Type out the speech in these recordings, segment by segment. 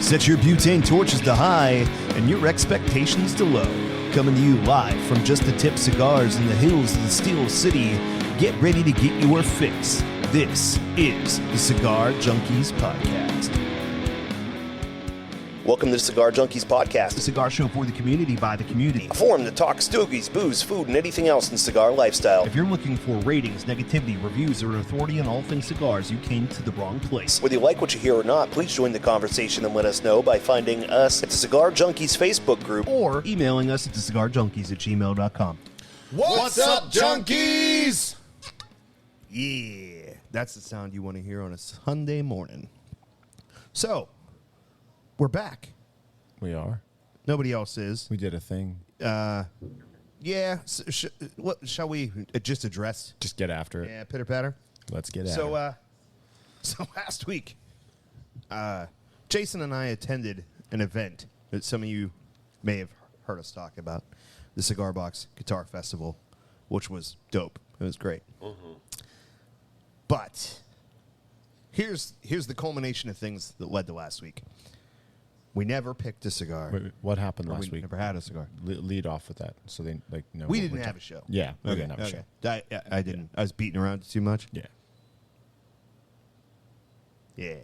Set your butane torches to high and your expectations to low. Coming to you live from Just the Tip Cigars in the hills of the Steel City. Get ready to get your fix. This is the Cigar Junkies Podcast. Welcome to the Cigar Junkies Podcast, a cigar show for the community by the community. A forum to talk stogies, booze, food, and anything else in the cigar lifestyle. If you're looking for ratings, negativity, reviews, or an authority on all things cigars, you came to the wrong place. Whether you like what you hear or not, please join the conversation and let us know by finding us at the Cigar Junkies Facebook group or emailing us at thecigarjunkies@gmail.com. What's up, junkies? Yeah, that's the sound you want to hear on a Sunday morning. So, we're back. We are. Nobody else is. We did a thing. Yeah. What shall we just address? Just get after it. Yeah, pitter patter. Let's get at it. So last week, Jason and I attended an event that some of you may have heard us talk about, the Cigar Box Guitar Festival, which was dope. It was great. Mm-hmm. But here's the culmination of things that led to last week. We never picked a cigar. Wait, what happened last we week? Never had a cigar. Lead off with that, so they know. We didn't have a show. Yeah, we didn't have a show. I didn't. I was beating around too much. Yeah.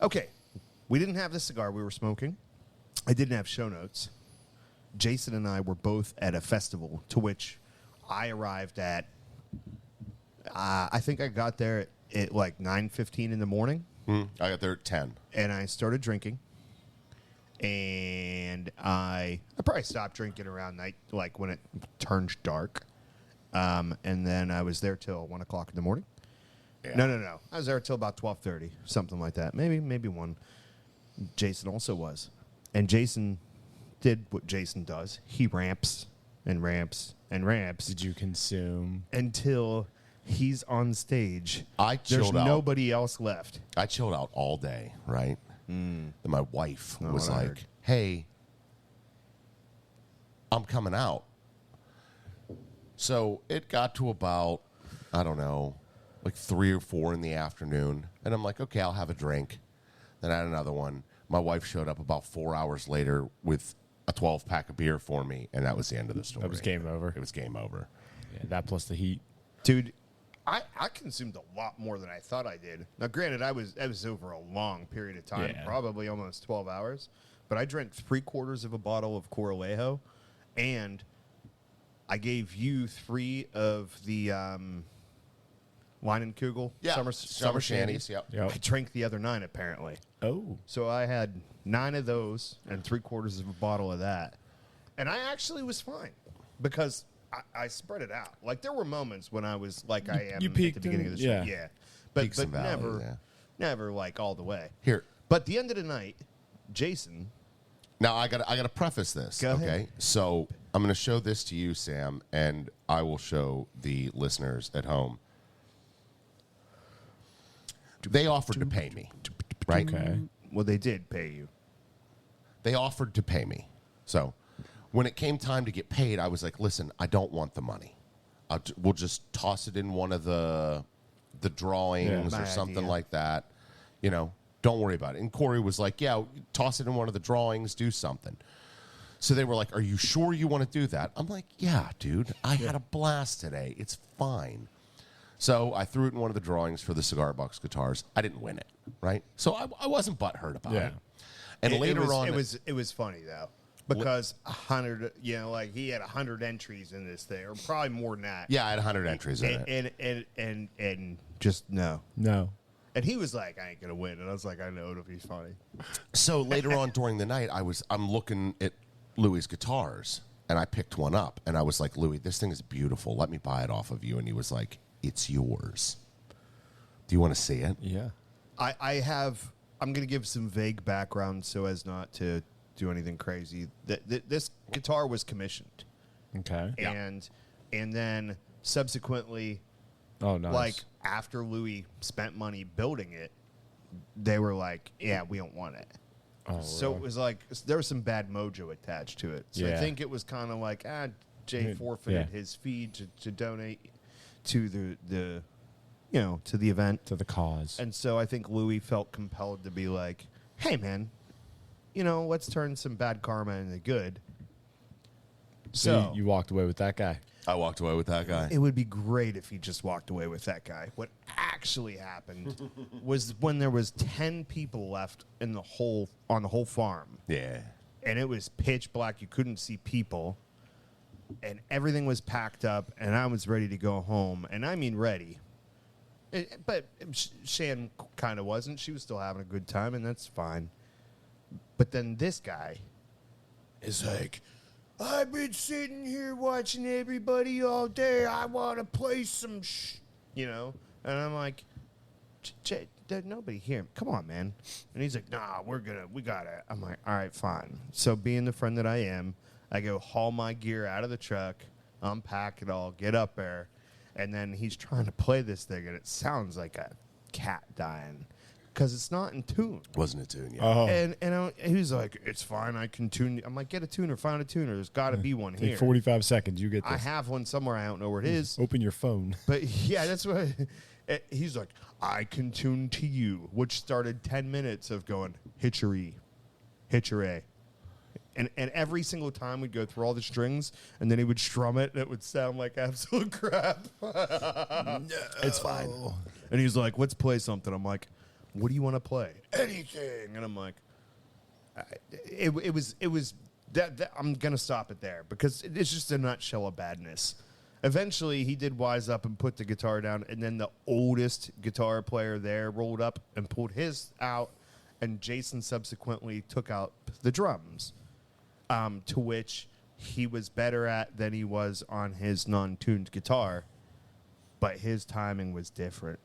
Okay. We didn't have the cigar we were smoking. I didn't have show notes. Jason and I were both at a festival to which I arrived at. I think I got there at like 9:15 in the morning. I got there at 10. And I started drinking. And I probably stopped drinking around night, like when it turned dark. And then I was there till 1 o'clock in the morning. Yeah. No. I was there till about 12:30, something like that. Maybe 1. Jason also was. And Jason did what Jason does. He ramps and ramps and ramps. Did you consume? Until he's on stage. I chilled out. There's nobody else left. I chilled out all day, right? Then my wife was what I like, heard. hey, I'm coming out. So it got to about, I don't know, like 3 or 4 in the afternoon. And I'm like, okay, I'll have a drink. Then I had another one. My wife showed up about 4 hours later with a 12-pack of beer for me, and that was the end of the story. That was game over. It was game over. Yeah, that plus the heat. Dude, I consumed a lot more than I thought I did. Now, granted, I was over a long period of time, probably almost 12 hours, but I drank 3/4 of a bottle of Coralejo, and I gave you 3 of the Leinenkugel summer shandies. Yep. I drank the other 9, apparently. Oh. So I had 9 of those and 3/4 of a bottle of that. And I actually was fine because I spread it out. Like, there were moments when I was like I am at the beginning of the show. Yeah. But never like all the way. Here. But the end of the night, Jason. Now, I gotta preface this. Go ahead. Okay. So I'm going to show this to you, Sam, and I will show the listeners at home. They offered to pay me, right? Okay. Well, they did pay you. They offered to pay me. So when it came time to get paid, I was like, listen, I don't want the money. We'll just toss it in one of the drawings or something like that. You know, don't worry about it. And Corey was like, yeah, toss it in one of the drawings, do something. So they were like, are you sure you want to do that? I'm like, yeah, dude. I had a blast today. It's fine. So I threw it in one of the drawings for the Cigar Box guitars. I didn't win it, right? So I wasn't butthurt about it. And later on... It was funny, though, because 100, like he had 100 entries in this thing, or probably more than that. Yeah, I had 100 entries in it. And just no. And he was like, I ain't going to win. And I was like, I know it'll be funny. So later on during the night, I'm looking at Louie's guitars, and I picked one up, and I was like, Louie, this thing is beautiful. Let me buy it off of you. And he was like, it's yours. Do you want to see it? Yeah. I'm going to give some vague background so as not to do anything crazy. This guitar was commissioned. Okay. And then subsequently, oh, nice. Like after Louis spent money building it, they were like, yeah, we don't want it. Oh, so really? it was like there was some bad mojo attached to it. So I think it was kind of like, Jay forfeited his fee to donate to to the event, to the cause. And so I think Louis felt compelled to be like, hey, man, let's turn some bad karma into good. So you walked away with that guy. I walked away with that guy. It would be great if he just walked away with that guy. What actually happened was when there was 10 people left on the whole farm. Yeah. And it was pitch black. You couldn't see people. And everything was packed up, and I was ready to go home. And I mean ready. But Shan kind of wasn't. She was still having a good time, and that's fine. But then this guy is like, I've been sitting here watching everybody all day. I want to play some And I'm like, there's nobody here. Come on, man. And he's like, nah, we got it. I'm like, all right, fine. So being the friend that I am, I go haul my gear out of the truck, unpack it all, get up there, and then he's trying to play this thing, and it sounds like a cat dying because it's not in tune. Wasn't a tune, yeah. Oh. And he was like, it's fine, I can tune. I'm like, get a tuner, find a tuner. There's got to be one Take here. 45 seconds. You get this. I have one somewhere. I don't know where it is. Open your phone. But yeah, that's what he's like. I can tune to you, which started 10 minutes of going hitchery, hitcheray. And every single time we'd go through all the strings, and then he would strum it, and it would sound like absolute crap. It's fine. And he's like, let's play something. I'm like, what do you want to play? Anything. And I'm like, it was that I'm going to stop it there because it's just a nutshell of badness. Eventually, he did wise up and put the guitar down, and then the oldest guitar player there rolled up and pulled his out, and Jason subsequently took out the drums. To which he was better at than he was on his non-tuned guitar, but his timing was different.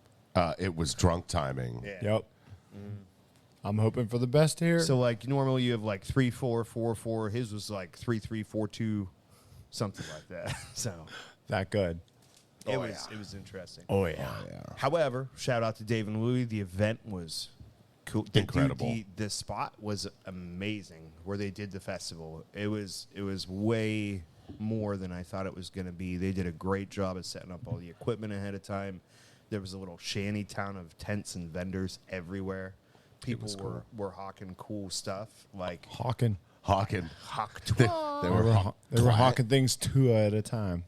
It was drunk timing. Yeah. Yep. I'm hoping for the best here. So like normally you have like 3/4, 4/4. His was like 3/3, 4/2, something like that. So that good. it was interesting. Oh, yeah. However, shout out to Dave and Louie. The event was cool. Incredible. The spot was amazing where they did the festival. It was way more than I thought it was going to be. They did a great job of setting up all the equipment ahead of time. There was a little shanty town of tents and vendors everywhere. People were hawking cool stuff like Hawking. Hawking. Hawk. They were hawking things two at a time.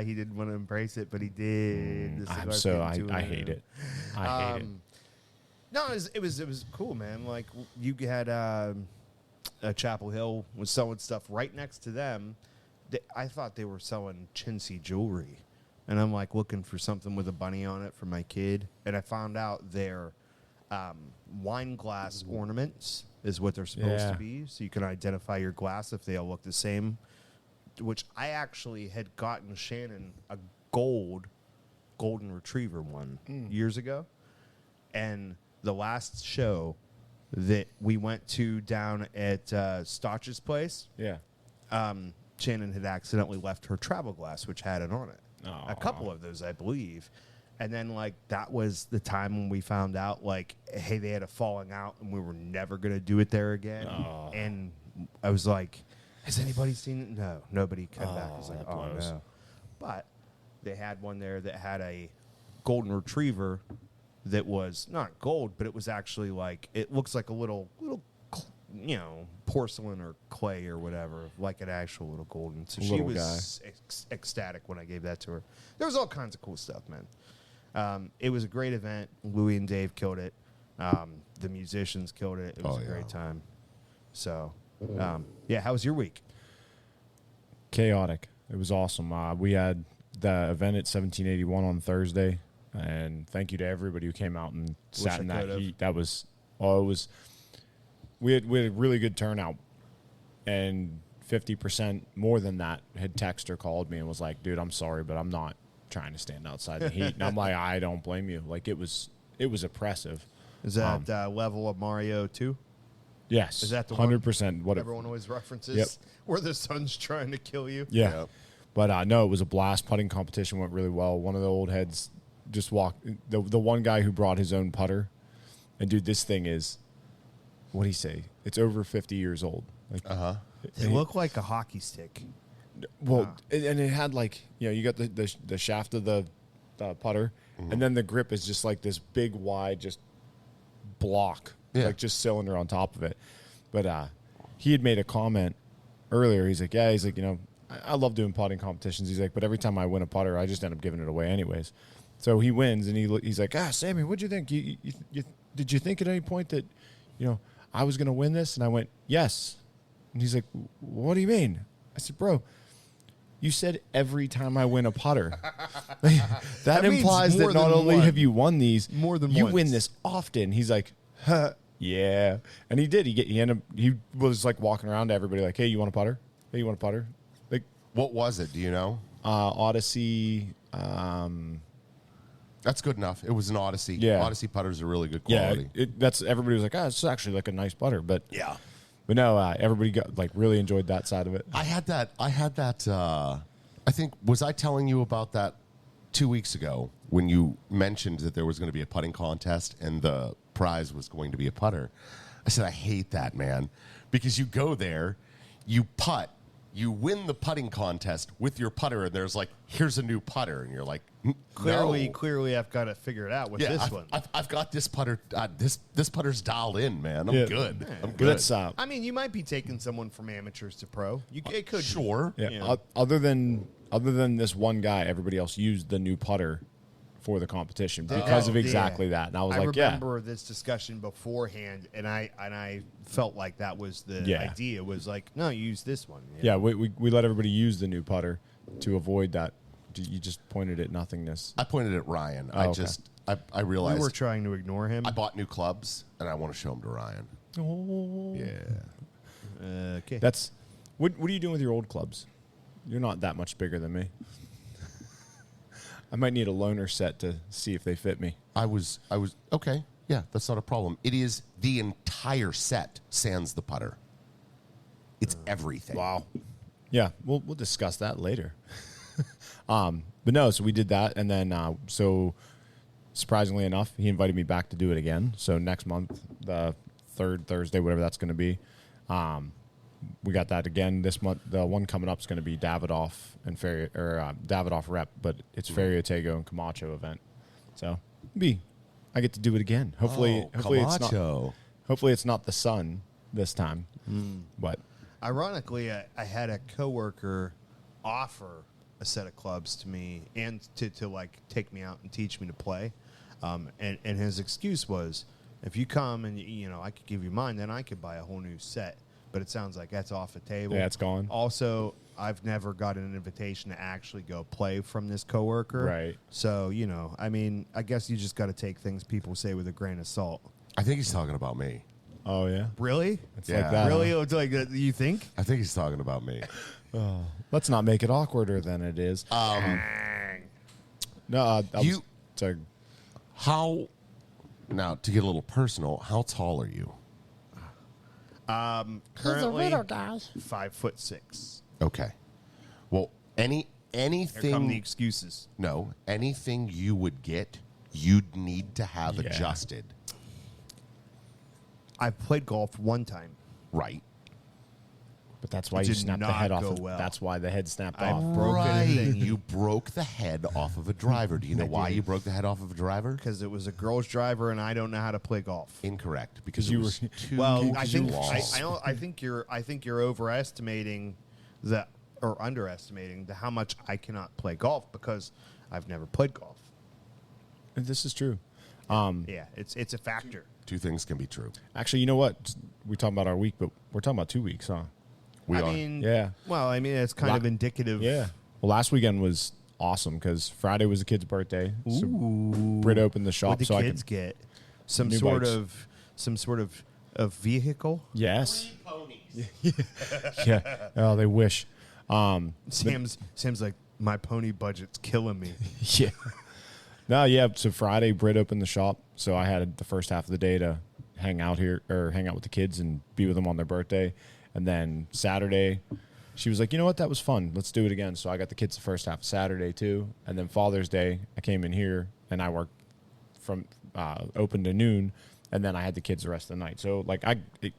He didn't want to embrace it, but he did. The I cigar thing, too. hate it. I hate it. No, it was cool, man. Like you had Chapel Hill was selling stuff right next to them. I thought they were selling chintzy jewelry, and I'm like looking for something with a bunny on it for my kid, and I found out they're wine glass ornaments is what they're supposed to be, so you can identify your glass if they all look the same. Which I actually had gotten Shannon a golden retriever one years ago, and the last show that we went to down at Stotch's place, Shannon had accidentally left her travel glass, which had it on it. Aww. A couple of those, I believe. And then, like, that was the time when we found out, like, hey, they had a falling out, and we were never going to do it there again. Aww. And I was like, has anybody seen it? No, nobody came back. I was like, that oh, blows. no. But they had one there that had a golden retriever that was not gold, but it was actually like, it looks like a little, porcelain or clay or whatever, like an actual little golden. So she was ecstatic when I gave that to her. There was all kinds of cool stuff, man. It was a great event. Louie and Dave killed it. The musicians killed it. It was a great time. So, how was your week? Chaotic. It was awesome. We had the event at 1781 on Thursday, and thank you to everybody who came out and sat in that heat. That was, we had a really good turnout, and 50% more than that had texted or called me and was like, dude, I'm sorry, but I'm not trying to stand outside the heat. And I'm like, I don't blame you. Like, it was oppressive. Is that level of Mario 2? Yes. Is that the 100%? What everyone always references? Where the sun's trying to kill you? Yeah. Yep. But no, it was a blast. Putting competition went really well. One of the old heads just walked. The one guy who brought his own putter. And, dude, this thing is, what do you say? It's over 50 years old. Like, They look like a hockey stick. Well, and it had like, you got the shaft of the putter, and then the grip is just like this big, wide, just block Yeah. like just cylinder on top of it. But he had made a comment earlier. He's like, yeah, he's like, you know, I love doing putting competitions. He's like, but every time I win a putter, I just end up giving it away anyways. So he wins, and he's like, Sammy, what'd you think? Did you think at any point that, you know, I was going to win this? And I went, yes. And he's like, what do you mean? I said, bro, you said every time I win a putter. that means implies more that not than only one. have you won these, More than you once. win this often. He's like, huh, yeah. And he did. He was like walking around to everybody like, hey, you want a putter? Hey, you want a putter? Like, What was it? Do you know? Odyssey. That's good enough. It was an Odyssey. Yeah. Odyssey putters are really good Yeah, quality. that's everybody was like, it's actually like a nice putter, but Yeah. but no, everybody got like really enjoyed that side of it. I had that. I think, was I telling you about that 2 weeks ago when you mentioned that there was going to be a putting contest and the prize was going to be a putter? I said, I hate that, man, because you go there, you putt, you win the putting contest with your putter, and there's like, here's a new putter, and you're like, Clearly, I've got to figure it out with yeah, this one. I've got this putter. This putter's dialed in, man. I'm Yeah. good. I'm But good. that's I mean, you might be taking someone from amateurs to pro. It could Sure. yeah. Yeah. Other than this one guy, everybody else used the new putter for the competition because of exactly that. And I was I like, yeah, remember this discussion beforehand, and I felt like that was the Yeah. idea. Was like, no, use this one. yeah. We let everybody use the new putter to avoid that. You just pointed at nothingness. I pointed at Ryan. Oh, okay. I We realized were trying to ignore him. I bought new clubs and I want to show them to Ryan. Oh. Yeah. Okay. That's what are you doing with your old clubs? You're not that much bigger than me. I might need a loaner set to see if they fit me. I was okay. Yeah, that's not a problem. It is the entire set sans the putter. It's everything. Wow. Yeah, we'll discuss that later. But no, so we did that, and then so surprisingly enough, he invited me back to do it again. So next month, the third Thursday, whatever that's going to be, we got that again this month. The one coming up is going to be Davidoff and Davidoff Rep, but it's Feria Tego and Camacho event. So I get to do it again. Hopefully it's not the sun this time. But Ironically, I had a coworker offer a set of clubs to me and to like take me out and teach me to play, and his excuse was, if you come and I could give you mine, then I could buy a whole new set. But it sounds like that's off the table. Yeah, it's gone. Also, I've never got an invitation to actually go play from this coworker. Right. So I mean, I guess you just got to take things people say with a grain of salt. I think he's talking about me. oh yeah, Really? it's Yeah. like that. Really? huh? It's like you think? I think he's talking about me. Let's not make it awkwarder than it is. No, How now, to get a little personal, how tall are you? Currently, little guy. 5'6". Okay. Well, Here come the anything excuses. no, anything you would get, you'd need to have Yeah. adjusted. I've played golf one time. Right. but that's why It you did snapped the not head off. go well. That's why the head snapped I off. broke it in You broke the head off of a driver. Do you know why you broke the head off of a driver? because it was a girl's driver, and I don't know how to play golf. Incorrect. Because You it was were- too Well, I think long. I think you're overestimating or underestimating how much I cannot play golf because I've never played golf. This is true. Yeah, it's a factor. Two things can be true. Actually, you know what? We talking about our week, but we're talking about 2 weeks, huh? We I are. mean, Yeah. Well, I mean, it's kind of indicative. Yeah. Well, last weekend was awesome because Friday was the kid's birthday. So Britt opened the shop What the so kids get some New sort bikes. of vehicle. Yes. Yeah. Oh, they wish. Sam's like, my pony budget's killing me. Yeah. No, yeah. So Friday, Britt opened the shop, so I had the first half of the day to hang out with the kids and be with them on their birthday. And then Saturday, she was like, you know what? That was fun. Let's do it again. So I got the kids the first half of Saturday too. And then Father's Day, I came in here and I worked from open to noon. And then I had the kids the rest of the night. So like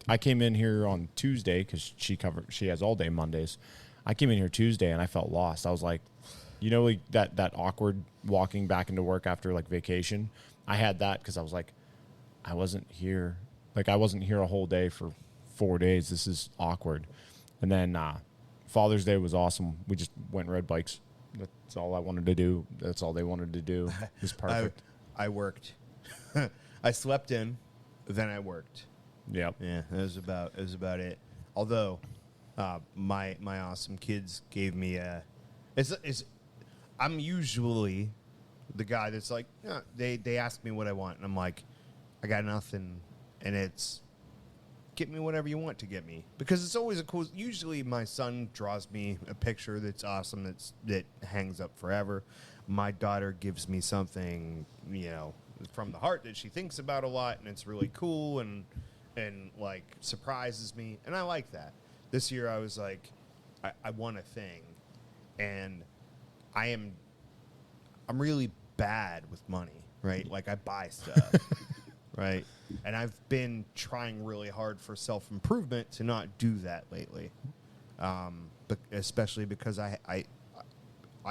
I came in here on Tuesday because she has all day Mondays. I came in here Tuesday and I felt lost. I was like, like that awkward walking back into work after like vacation. I had that because I was like, I wasn't here Like, I wasn't here a whole day for 4 days. This is awkward. And then Father's Day was awesome. We just went and rode bikes. That's all I wanted to do. That's all they wanted to do. It was perfect. I worked. I slept in, then I worked. Yep. Yeah, it was about it. Although, my awesome kids gave me a. I'm usually the guy that's like, they ask me what I want, and I'm like, I got nothing, and it's get me whatever you want to get me, because it's always a cool. Usually, my son draws me a picture that's awesome, that hangs up forever. My daughter gives me something, from the heart that she thinks about a lot, and it's really cool and like surprises me, and I like that. This year, I was like, I want a thing, and I'm really bad with money, right? Like, I buy stuff, right? And I've been trying really hard for self-improvement to not do that lately, but especially because I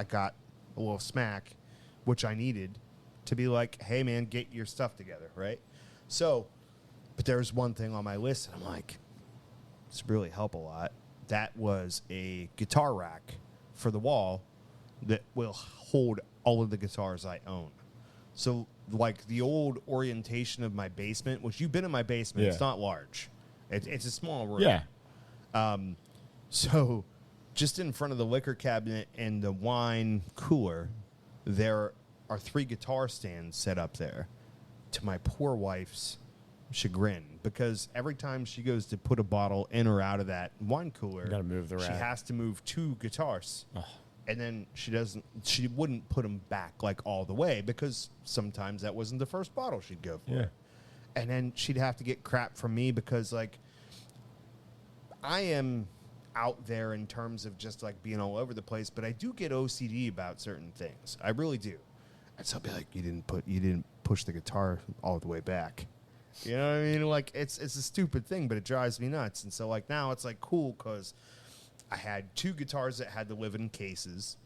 got a little smack, which I needed to be like, hey, man, get your stuff together, right? So, but there's one thing on my list, and I'm like, this really help a lot. That was a guitar rack for the wall that will hold all of the guitars I own. So, like, the old orientation of my basement, which you've been in my basement, It's not large. It's a small room. Yeah. So, just in front of the liquor cabinet and the wine cooler, there are 3 guitar stands set up there, to my poor wife's chagrin, because every time she goes to put a bottle in or out of that wine cooler, You gotta move the she rack. has to move 2 guitars. And then she wouldn't put them back like all the way, because sometimes that wasn't the first bottle she'd go for. Yeah. And then she'd have to get crap from me because, like, I am out there in terms of just like being all over the place, but I do get OCD about certain things. I really do. And so I'll be like, you didn't push the guitar all the way back. You know what I mean? Like, it's a stupid thing, but it drives me nuts. And so, like, now it's like cool because I had 2 guitars that had to live in cases,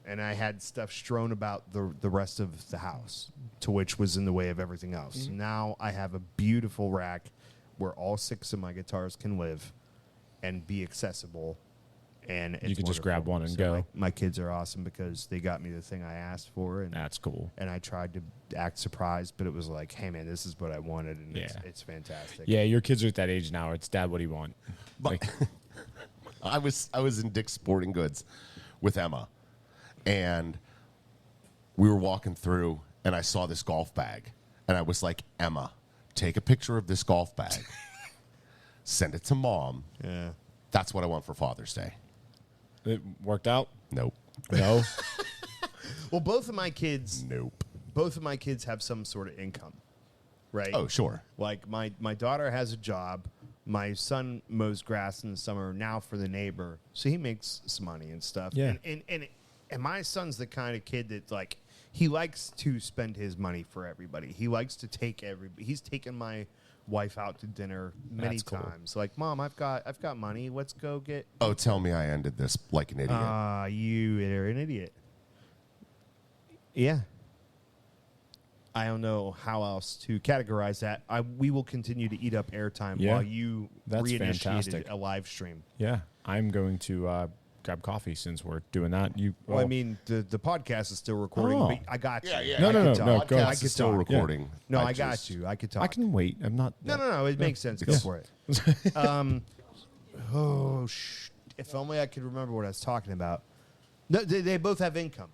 and I had stuff strewn about the rest of the house, to which was in the way of everything else. Mm-hmm. Now I have a beautiful rack where all 6 of my guitars can live and be accessible, and it's You can just grab wonderful. one and So go. My kids are awesome because they got me the thing I asked for, and That's cool. and I tried to act surprised, but it was like, hey man, this is what I wanted, and Yeah. it's fantastic. Yeah, your kids are at that age now. It's Dad, what do you want? Like, I was in Dick's Sporting Goods with Emma, and we were walking through, and I saw this golf bag, and I was like, Emma, take a picture of this golf bag, send it to Mom. Yeah. That's what I want for Father's Day. it worked out? Nope. No? Well, both of my kids Nope. have some sort of income, right? Oh, sure. Like, my daughter has a job. My son mows grass in the summer now for the neighbor, so he makes some money and stuff. Yeah. And my son's the kind of kid that, like, he likes to spend his money for everybody. He likes to take he's taken my wife out to dinner many That's cool. times. Like, Mom, I've got money. Let's go get. Oh, tell me I ended this like an idiot. You are an idiot. Yeah. I don't know how else to categorize that. We will continue to eat up airtime Yeah. while you That's reinitiated fantastic. a live stream. Yeah. I'm going to grab coffee since we're doing that. Well, I mean, the podcast is still recording, Oh. but I got you. No, I no, could no, talk. no, go I ahead. could still talk. recording. No, I just- got you. I could talk. I can wait. I'm not. No. It makes sense. Go Yeah. for it. If only I could remember what I was talking about. No, they both have income.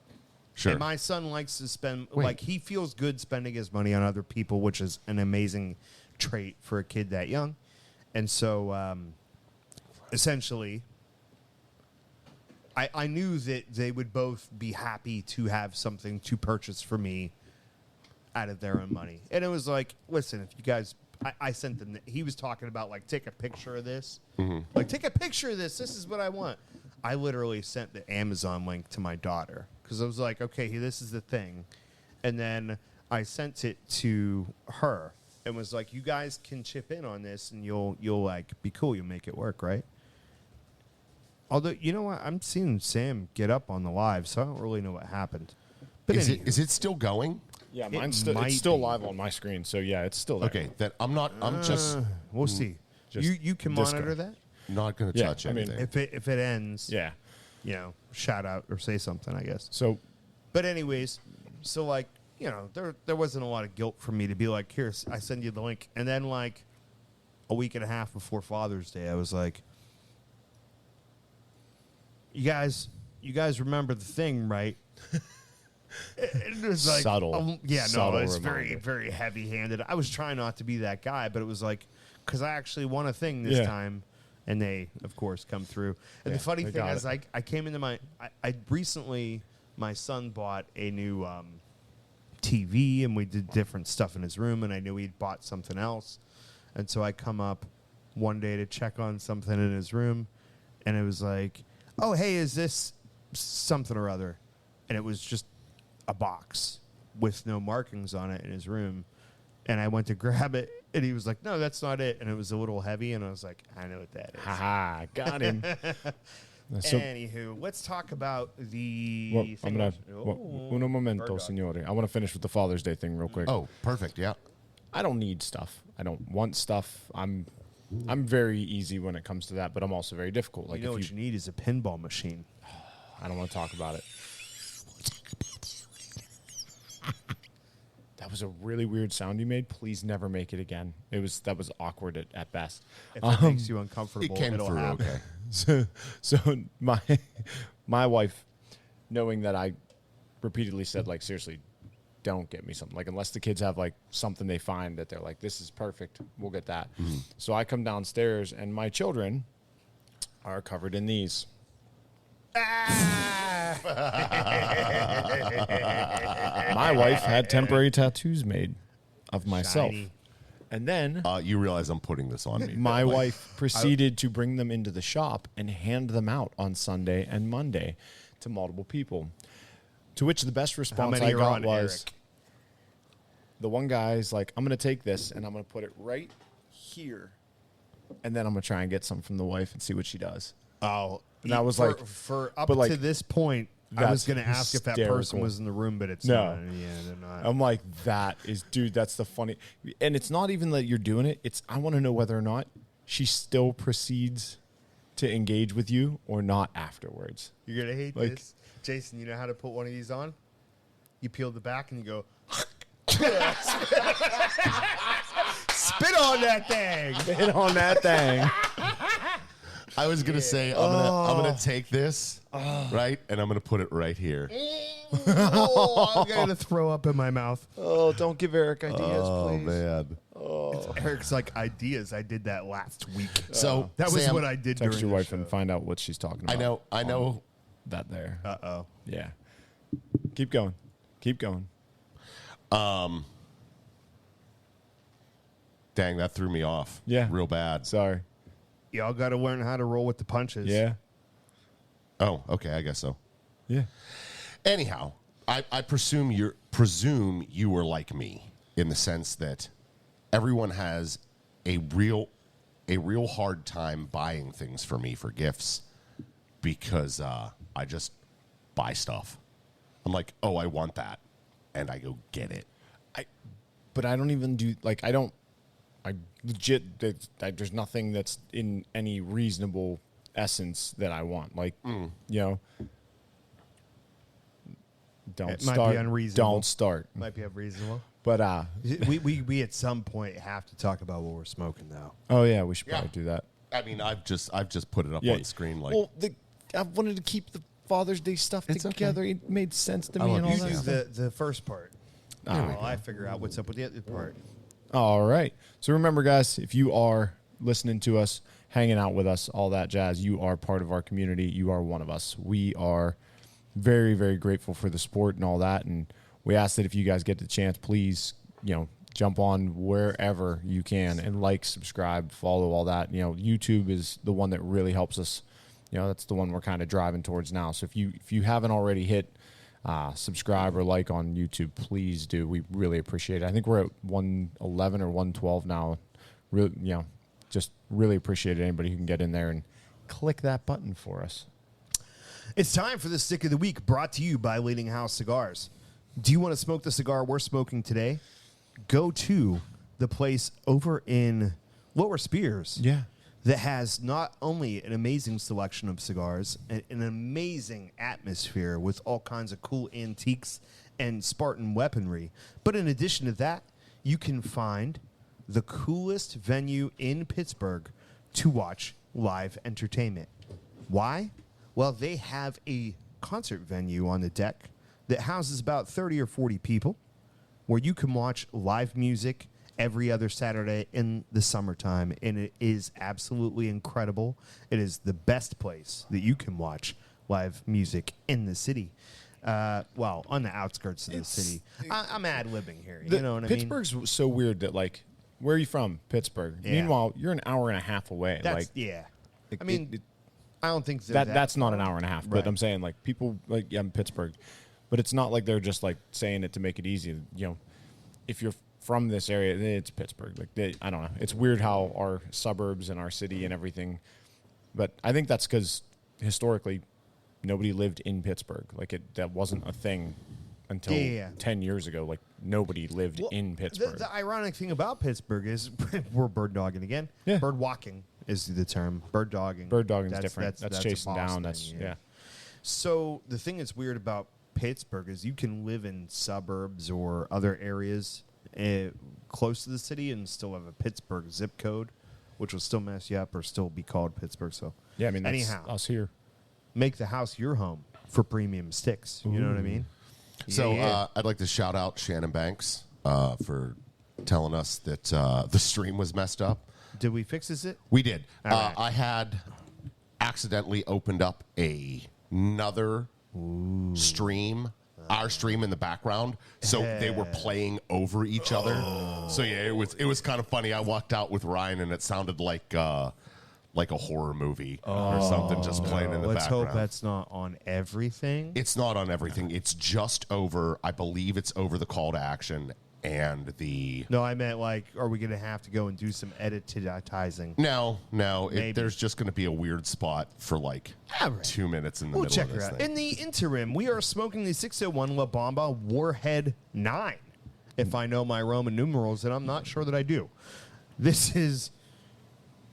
Sure. And my son likes to spend, Wait. like, he feels good spending his money on other people, which is an amazing trait for a kid that young. And so, essentially, I knew that they would both be happy to have something to purchase for me out of their own money. And it was like, listen, if you guys, I sent them, he was talking about, like, take a picture of this. Like, take a picture of this. This is what I want. I literally sent the Amazon link to my daughter because I was like, okay, this is the thing. And then I sent it to her and was like, you guys can chip in on this and you'll like be cool. You'll make it work, right? Although, you know what? I'm seeing Sam get up on the live, so I don't really know what happened. But Is anywho. it still going? Yeah, It mine's might it's still be. live on my screen, so yeah, it's still there. Okay, then I'm just We'll see. Just You can disco. monitor that. not going to Yeah, touch I mean, anything. If it ends, Yeah. shout out or say something, I guess. So But anyways, so like, there wasn't a lot of guilt for me to be like, here, I send you the link. And then like a week and a half before Father's Day, I was like, you guys remember the thing, right? It was like Subtle. it's reminder. very, very heavy-handed. I was trying not to be that guy, but it was like, because I actually won a thing this Yeah. time, and they, of course, come through. And Yeah, the funny they thing got is, it. I came into I recently, my son bought a new TV, and we did different stuff in his room, and I knew he'd bought something else. And so I come up one day to check on something in his room, and it was like, oh, hey, is this something or other? And it was just a box with no markings on it in his room. And I went to grab it, and he was like, no, that's not it. And it was a little heavy, and I was like, I know what that is. haha, got him. So, Anywho, let's talk about the well, thing. I'm gonna Oh, uno momento, bird dog. signore. I want to finish with the Father's Day thing real quick. Oh, perfect. Yeah. I don't need stuff. I don't want stuff. I'm very easy when it comes to that, but I'm also very difficult. Like You know if what you need is a pinball machine. I don't want to talk about it. That was a really weird sound you made. Please never make it again. That was awkward at best. If it makes you uncomfortable, It came it'll through happen. okay. So my wife, knowing that I repeatedly said, like, seriously, don't get me something. Like, unless the kids have like something they find that they're like, this is perfect, we'll get that. So I come downstairs and my children are covered in these. My wife had temporary tattoos made of myself. Shiny. And then You realize I'm putting this on me. my wife proceeded to bring them into the shop and hand them out on Sunday and Monday to multiple people. To which the best response many I are got on, was, Eric? the one guy's like, I'm going to take this and I'm going to put it right here. And then I'm going to try and get some from the wife and see what she does. Oh, And I was for, like- for up but like, to this point, I was that's going to ask if that person hysterical. was in the room, but it's No. not. Yeah, they're not. I'm like, that is, dude, that's the funny. And it's not even that you're doing it. It's, I want to know whether or not she still proceeds to engage with you or not afterwards. You're going to hate like- this. Jason, you know how to put one of these on? You peel the back and you go, spit on that thing. Hit on that thing. I was gonna say I'm gonna take this right, and I'm gonna put it right here. Oh, I'm going to throw up in my mouth. Oh, don't give Eric ideas, Oh man. Eric's like, ideas. I did that last week. So That was Sam, what I did Text during your the wife show. and find out what she's talking about. I know. That there. Uh-oh. Yeah. Keep going. Keep going. Dang, that threw me off. Yeah. Real bad. Sorry. Y'all got to learn how to roll with the punches. Yeah. Oh, okay, I guess so. Yeah. Anyhow, I presume you were like me in the sense that everyone has a real hard time buying things for me for gifts because I just buy stuff. I'm like, oh, I want that, and I go get it. But I don't even do, like, I legit, there's nothing that's in any reasonable essence that I want. Like, you know, don't It might start. be unreasonable. Don't start. Might be unreasonable. But, we at some point have to talk about what we're smoking, though. oh, yeah, we should Yeah. probably do that. I mean, I've just put it up on screen. Like, well, I wanted to keep the Father's Day stuff It's together. okay. It made sense to I me love and all you, You that. do the first part. While I figure out what's up with the other part. All right. So remember, guys, if you are listening to us, hanging out with us, all that jazz, you are part of our community. You are one of us. We are very, very grateful for the support and all that. And we ask that if you guys get the chance, please, jump on wherever you can and like, subscribe, follow, all that. YouTube is the one that really helps us. That's the one we're kind of driving towards now. So if you haven't already hit subscribe or like on YouTube, please do. We really appreciate it. I think we're at 111 or 112 now. Really, just really appreciate anybody who can get in there and click that button for us. It's time for the Stick of the Week, brought to you by Leading House Cigars. Do you want to smoke the cigar we're smoking today? Go to the place over in Lower Spears. Yeah. That has not only an amazing selection of cigars, an amazing atmosphere with all kinds of cool antiques and Spartan weaponry, but in addition to that, you can find the coolest venue in Pittsburgh to watch live entertainment. Why? Well, they have a concert venue on the deck that houses about 30 or 40 people where you can watch live music every other Saturday in the summertime, and it is absolutely incredible. It is the best place that you can watch live music in the city. Well, on the outskirts of the city. I'm ad-libbing here. You know what I mean? Pittsburgh's so weird that, like, where are you from? Pittsburgh. Yeah. Meanwhile, you're an hour and a half away. That's, like, yeah. it- I mean, it- I don't think that's not an hour and a half. Right. But I'm saying, like, people, like, yeah, I'm Pittsburgh. But it's not like they're just, like, saying it to make it easy. You know, if you're from this area, it's Pittsburgh. Like, I don't know. It's weird how our suburbs and our city and everything. But I think that's because historically, nobody lived in Pittsburgh. Like, that wasn't a thing until 10 years ago. Like, nobody lived in Pittsburgh. The ironic thing about Pittsburgh is we're bird dogging again. Yeah. Bird walking is the term. Bird dogging. Bird dogging is different. That's a chasing down. Boston, That's yeah. So the thing that's weird about Pittsburgh is you can live in suburbs or other areas close to the city and still have a Pittsburgh zip code, which will still mess you up or still be called Pittsburgh. So Yeah, I mean, that's anyhow, us here. make the house your home for premium sticks. You know what I mean? So Yeah. I'd like to shout out Shannon Banks for telling us that the stream was messed up. Did we fix this? We did. All right. I had accidentally opened up another stream, our stream in the background, so they were playing over each other. So yeah, it was kind of funny. I walked out with Ryan, and it sounded like a horror movie or something just playing in the Let's background. hope that's not on everything. It's not on everything. It's just over. I believe it's over the call to action and the. No, I meant like, are we going to have to go and do some editizing? No. Maybe. There's just going to be a weird spot for like All right. 2 minutes in the We'll middle check of her this out. thing. In the interim, we are smoking the 601 La Bomba Warhead 9. If I know my Roman numerals, and I'm not sure that I do. This is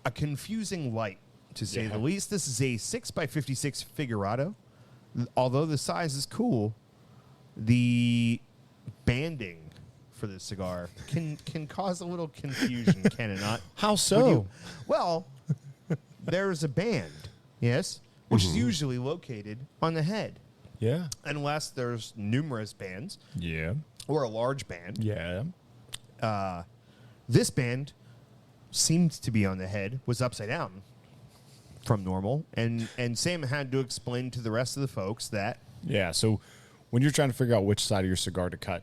a confusing light, to say the least. This is a 6x56 Figurado. Although the size is cool, the banding for this cigar can cause a little confusion, can it not? How so? Well, there's a band, yes, which is usually located on the head, Yeah. unless there's numerous bands Yeah. or a large band. Yeah. This band seemed to be on the head, was upside down from normal, and Sam had to explain to the rest of the folks that Yeah. So when you're trying to figure out which side of your cigar to cut,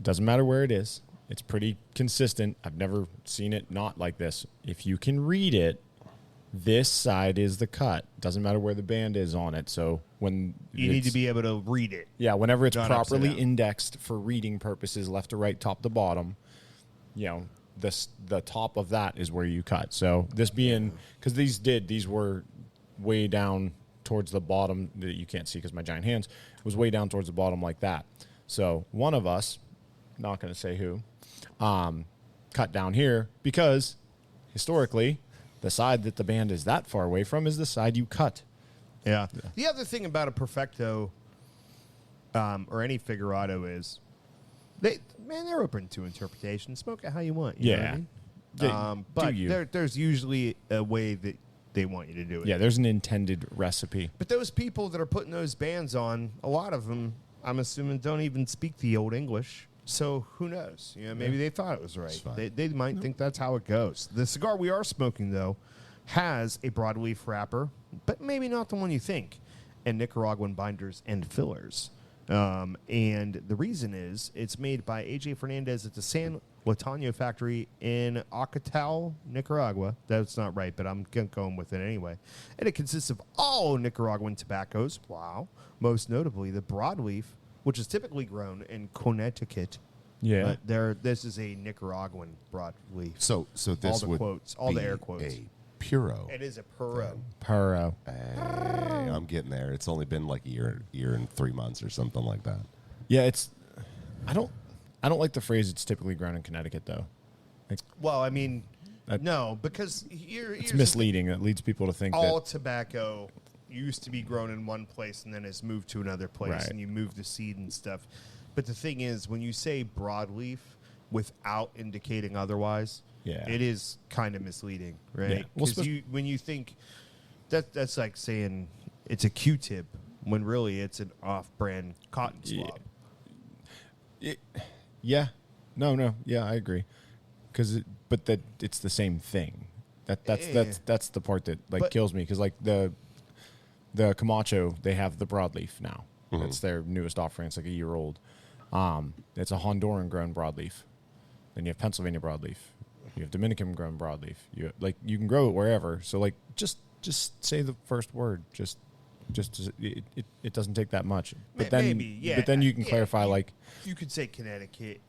doesn't matter where it is. It's pretty consistent. I've never seen it not like this. If you can read it, this side is the cut. Doesn't matter where the band is on it. So when you need to it's- be able to read it. Yeah, whenever it's Not upside properly down. indexed for reading purposes, left to right, top to bottom, you know, the top of that is where you cut. So this being, because these were way down towards the bottom that you can't see because my giant hands was way down towards the bottom like that. So one of us, not going to say who, cut down here because historically the side that the band is that far away from is the side you cut. Yeah. The other thing about a Perfecto or any Figurado is they're open to interpretation. Smoke it how you want. You know what I mean? Do But you. there's usually a way that they want you to do it. Yeah, there's an intended recipe. But those people that are putting those bands on, a lot of them, I'm assuming, don't even speak the old English. So who knows? You know, maybe they thought it was right. They might think that's how it goes. The cigar we are smoking, though, has a broadleaf wrapper, but maybe not the one you think, and Nicaraguan binders and fillers. And the reason is it's made by A.J. Fernandez at the San Latano factory in Acatal, Nicaragua. That's not right, but I'm going with it anyway. And it consists of all Nicaraguan tobaccos. Wow. Most notably, the broadleaf, which is typically grown in Connecticut. Yeah. But this is a Nicaraguan broadleaf. So this the would quotes, all the be air quotes. a Puro. It is a Puro. Puro. Hey, I'm getting there. It's only been like a year and 3 months or something like that. Yeah, it's. I don't like the phrase. It's typically grown in Connecticut, though. Like, Well, I mean, no, because it's misleading. It leads people to think all that tobacco used to be grown in one place and then has moved to another place, Right. and you move the seed and stuff. But the thing is, when you say broadleaf without indicating otherwise, Yeah. it is kind of misleading, right? Yeah. Well, Because when you think that's like saying it's a Q-tip when really it's an off-brand cotton swab. Yeah. No. Yeah, I agree. But that it's the same thing. That's the part that But- kills me, because like the Camacho, they have the broadleaf now. That's their newest offering. It's like a year old. It's a Honduran grown broadleaf. Then you have Pennsylvania broadleaf. You have Dominican grown broadleaf. You can grow it wherever. So like just say the first word. It doesn't take that much. But then Maybe, yeah. But then you can Yeah, clarify like you could say Connecticut,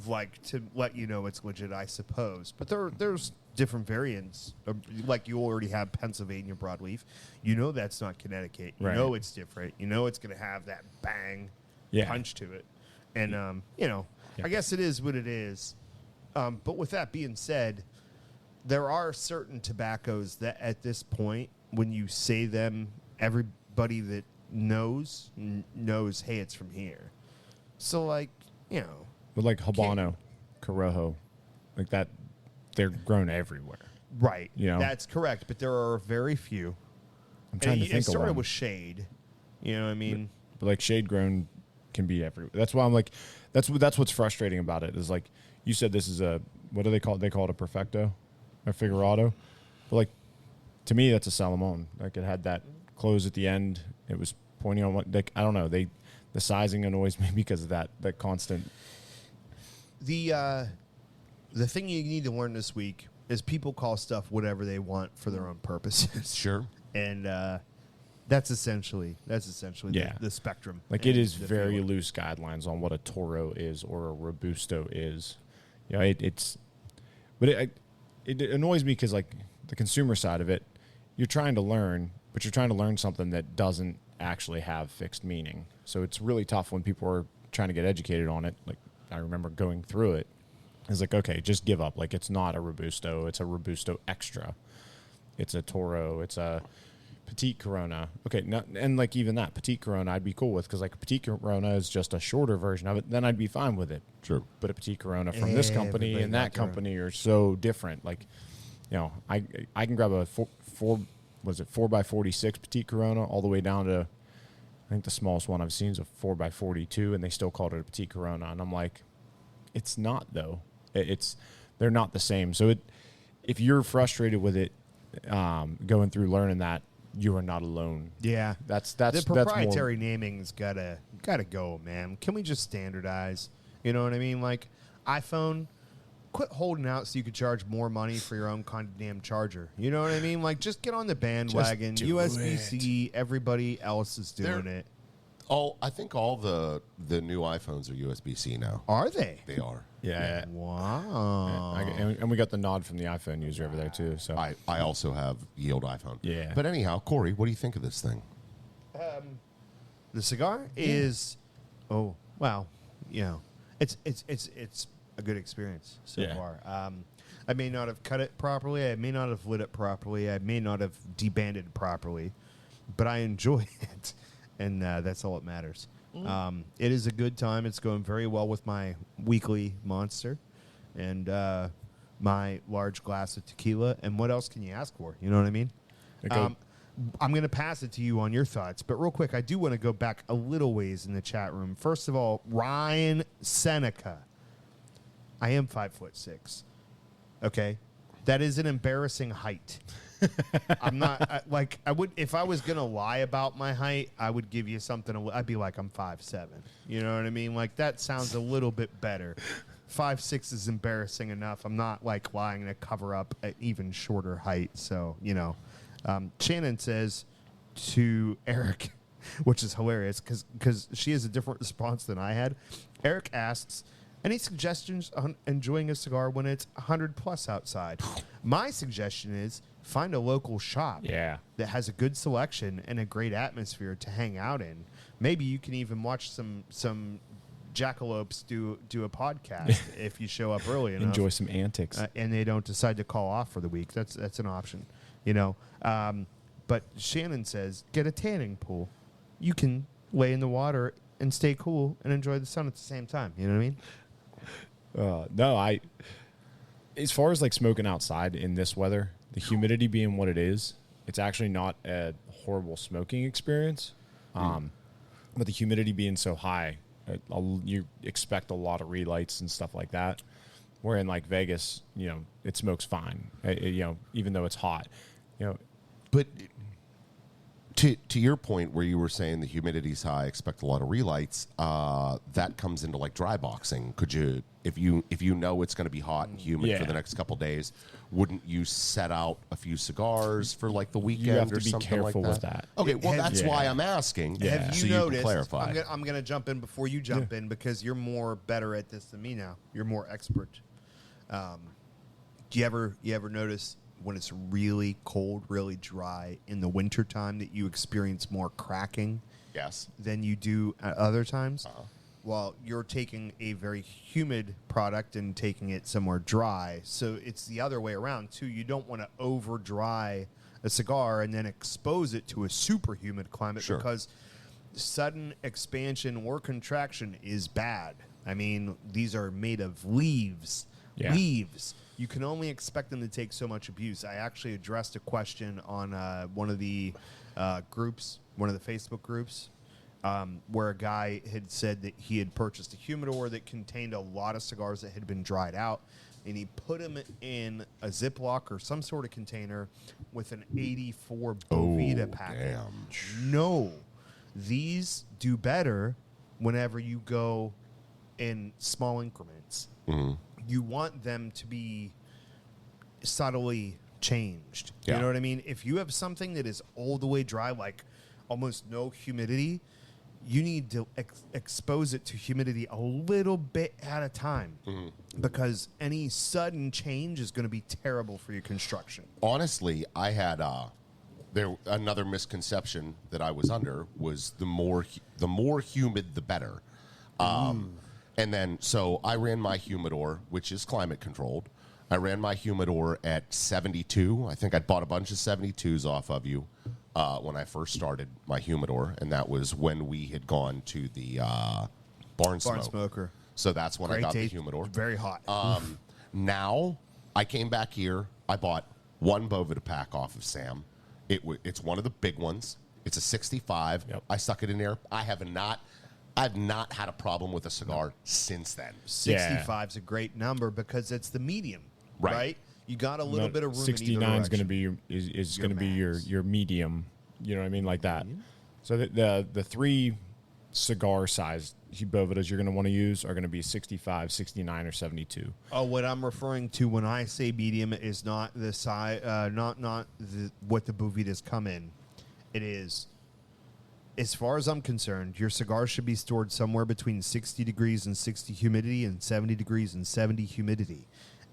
like to let you know it's legit, I suppose. But there's different variants. Like you already have Pennsylvania broadleaf. You know that's not Connecticut. You Right. know it's different. You know it's going to have that bang punch to it. And I guess it is what it is. But with that being said, there are certain tobaccos that at this point, when you say them, everybody that knows, hey, it's from here. So, like, But like Habano, Corojo, like that, they're grown everywhere. right. You know? That's correct. But there are very few. I'm trying to It think of started one. with shade. You know what I mean? But like shade grown can be everywhere. That's why I'm like, that's what's frustrating about it is like you said this is a, what do they call it? They call it a Perfecto or Figurado. But like to me that's a Salomon. Like it had that close at the end. It was pointing on what, like I don't know. The sizing annoys me because of that constant. The thing you need to learn this week is people call stuff whatever they want for their own purposes. Sure. And that's essentially Yeah. the spectrum. Like and it is the very feeling. loose guidelines on what a Toro is or a Robusto is. You know, it annoys me because like the consumer side of it, you're trying to learn, but you're trying to learn something that doesn't actually have fixed meaning. So it's really tough when people are trying to get educated on it. Like I remember going through it. It's like, okay, just give up. Like it's not a Robusto. It's a Robusto Extra. It's a Toro. It's a Petite Corona. Okay, and like even that Petite Corona I'd be cool with because like Petite Corona is just a shorter version of it. Then I'd be fine with it. Sure. But a Petite Corona from this company Everybody and got that their own. company are so different. Like, you know, I can grab a 4x46 Petite Corona all the way down to, I think the smallest one I've seen is a 4x42, and they still called it a Petite Corona, and I'm like, it's not though. They're not the same. So if you're frustrated with it, going through learning that, you are not alone. Yeah, That's the proprietary naming's gotta go, man. Can we just standardize? You know what I mean? Like iPhone, quit holding out so you could charge more money for your own kind of damn charger. You know what I mean? Like just get on the bandwagon. do USB-C. Everybody else is doing it. I think all the new iPhones are USB-C now. Are they? They are. Yeah. Wow. And we got the nod from the iPhone user over there too. So I also have Yield iPhone. Yeah. But anyhow, Corey, what do you think of this thing? The cigar is, oh wow, it's a good experience so Yeah. far. I may not have cut it properly. I may not have lit it properly. I may not have debanded it properly, but I enjoy it, and that's all that matters. It is a good time. It's going very well with my weekly monster, and my large glass of tequila. And what else can you ask for? You know what I mean? Okay. I'm going to pass it to you on your thoughts, but real quick, I do want to go back a little ways in the chat room. First of all, Ryan Seneca. I am 5'6". Okay, that is an embarrassing height. I'm not I would if I was gonna lie about my height, I would give you something. I'd be like I'm 5'7". You know what I mean? Like that sounds a little bit better. 5'6" is embarrassing enough. I'm not like lying to cover up an even shorter height. So Shannon says to Eric, which is hilarious because she has a different response than I had. Eric asks, any suggestions on enjoying a cigar when it's 100 plus outside? My suggestion is find a local shop that has a good selection and a great atmosphere to hang out in. Maybe you can even watch some jackalopes do a podcast if you show up early enough. Enjoy some antics. And they don't decide to call off for the week. That's an option, But Shannon says, get a tanning pool. You can lay in the water and stay cool and enjoy the sun at the same time. You know what I mean? No, as far as like smoking outside in this weather, the humidity being what it is, it's actually not a horrible smoking experience. But the humidity being so high, you expect a lot of relights and stuff like that. Where in like Vegas, it smokes fine, even though it's hot, But to your point where you were saying the humidity's high, expect a lot of relights, that comes into like dry boxing. Could you, if you know it's going to be hot and humid for the next couple of days, wouldn't you set out a few cigars for like the weekend You have to or be something careful like with that. Okay, well that's why I'm asking. Have so you noticed? You can clarify. I'm going to jump in before you jump in because you're more better at this than me now. You're more expert. Do you ever notice when it's really cold, really dry in the wintertime that you experience more cracking Yes. than you do at other times? Well, you're taking a very humid product and taking it somewhere dry. So it's the other way around, too. You don't want to over dry a cigar and then expose it to a super humid climate because sudden expansion or contraction is bad. I mean, these are made of leaves. Yeah. Leaves. You can only expect them to take so much abuse. I actually addressed a question on one of the groups, one of the Facebook groups, where a guy had said that he had purchased a humidor that contained a lot of cigars that had been dried out, and he put them in a Ziploc or some sort of container with an 84 Bovita packet. No, these do better whenever you go in small increments. You want them to be subtly changed. You know what I mean? If you have something that is all the way dry, like almost no humidity, you need to expose it to humidity a little bit at a time because any sudden change is going to be terrible for your construction. Honestly, I had another misconception that I was under was the more humid, the better. And then, so I ran my humidor, which is climate controlled. I ran my humidor at 72. I think I bought a bunch of 72s off of you when I first started my humidor, and that was when we had gone to the barn Smoker. So that's when I got the humidor. Very hot. Now, I came back here. I bought one Bovita pack off of Sam. It's one of the big ones. It's a 65. Yep. I stuck it in there. I've not had a problem with a cigar since then. 65 is a great number because it's the medium, right? You got a little bit of room. 69 is going to be your medium. You know what I mean, like that. So the three cigar size Bovitas you're going to want to use are going to be 65, 69, or 72. Oh, what I'm referring to when I say medium is not the size, what the Bovitas come in. It is. As far as I'm concerned, your cigar should be stored somewhere between 60 degrees and 60 humidity and 70 degrees and 70 humidity.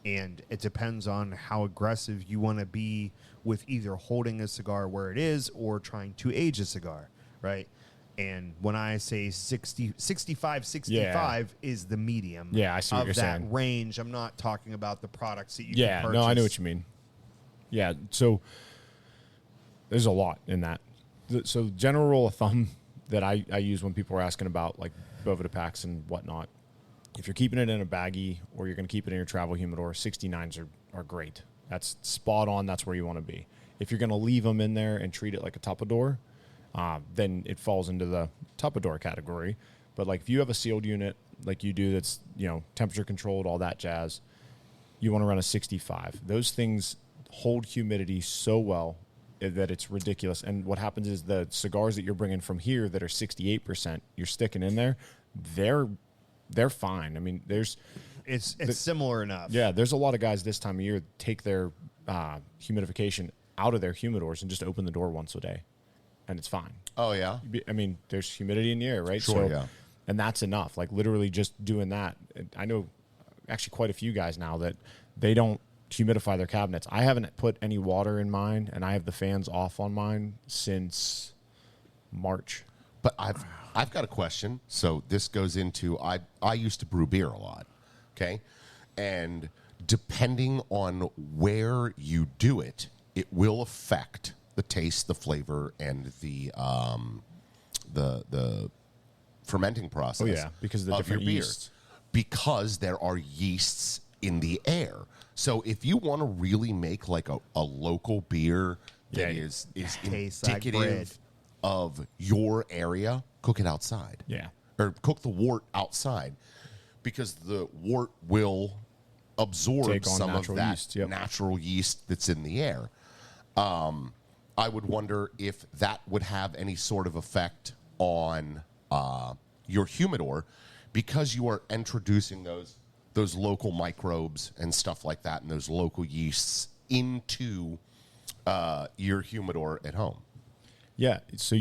And it depends on how aggressive you want to be with either holding a cigar where it is or trying to age a cigar, right? And when I say 65 is the medium I see what you're saying. that range. I'm not talking about the products that you can purchase. No, I know what you mean. Yeah, so there's a lot in that. So general rule of thumb that I use when people are asking about like Bovita packs and whatnot, if you're keeping it in a baggie or you're going to keep it in your travel humidor, 69s are great. That's spot on. That's where you want to be. If you're going to leave them in there and treat it like a Tupperware, then it falls into the Tupperware category. But like if you have a sealed unit like you do that's, temperature controlled, all that jazz, you want to run a 65. Those things hold humidity so well that it's ridiculous. And what happens is the cigars that you're bringing from here that are 68%, you're sticking in there, they're fine. I mean, it's similar enough. Yeah, there's a lot of guys this time of year take their humidification out of their humidors and just open the door once a day, and it's fine. Oh, yeah? I mean, there's humidity in the air, right? Sure, yeah. And that's enough. Like, literally just doing that. I know actually quite a few guys now that they don't humidify their cabinets. I haven't put any water in mine, and I have the fans off on mine since March. But I've I've got a question. So this goes into I used to brew beer a lot, okay? And depending on where you do it, it will affect the taste, the flavor, and the fermenting process. Oh, yeah, because of the different your beer. yeasts. Because there are yeasts in the air. So if you want to really make like a local beer that Yeah. is Tastes like bread. indicative of your area, cook it outside. Yeah. Or cook the wort outside, because the wort will absorb Take on some of natural that yeast, yep. natural yeast that's in the air. I would wonder if that would have any sort of effect on your humidor, because you are introducing those local microbes and stuff like that, and those local yeasts into your humidor at home. Yeah. So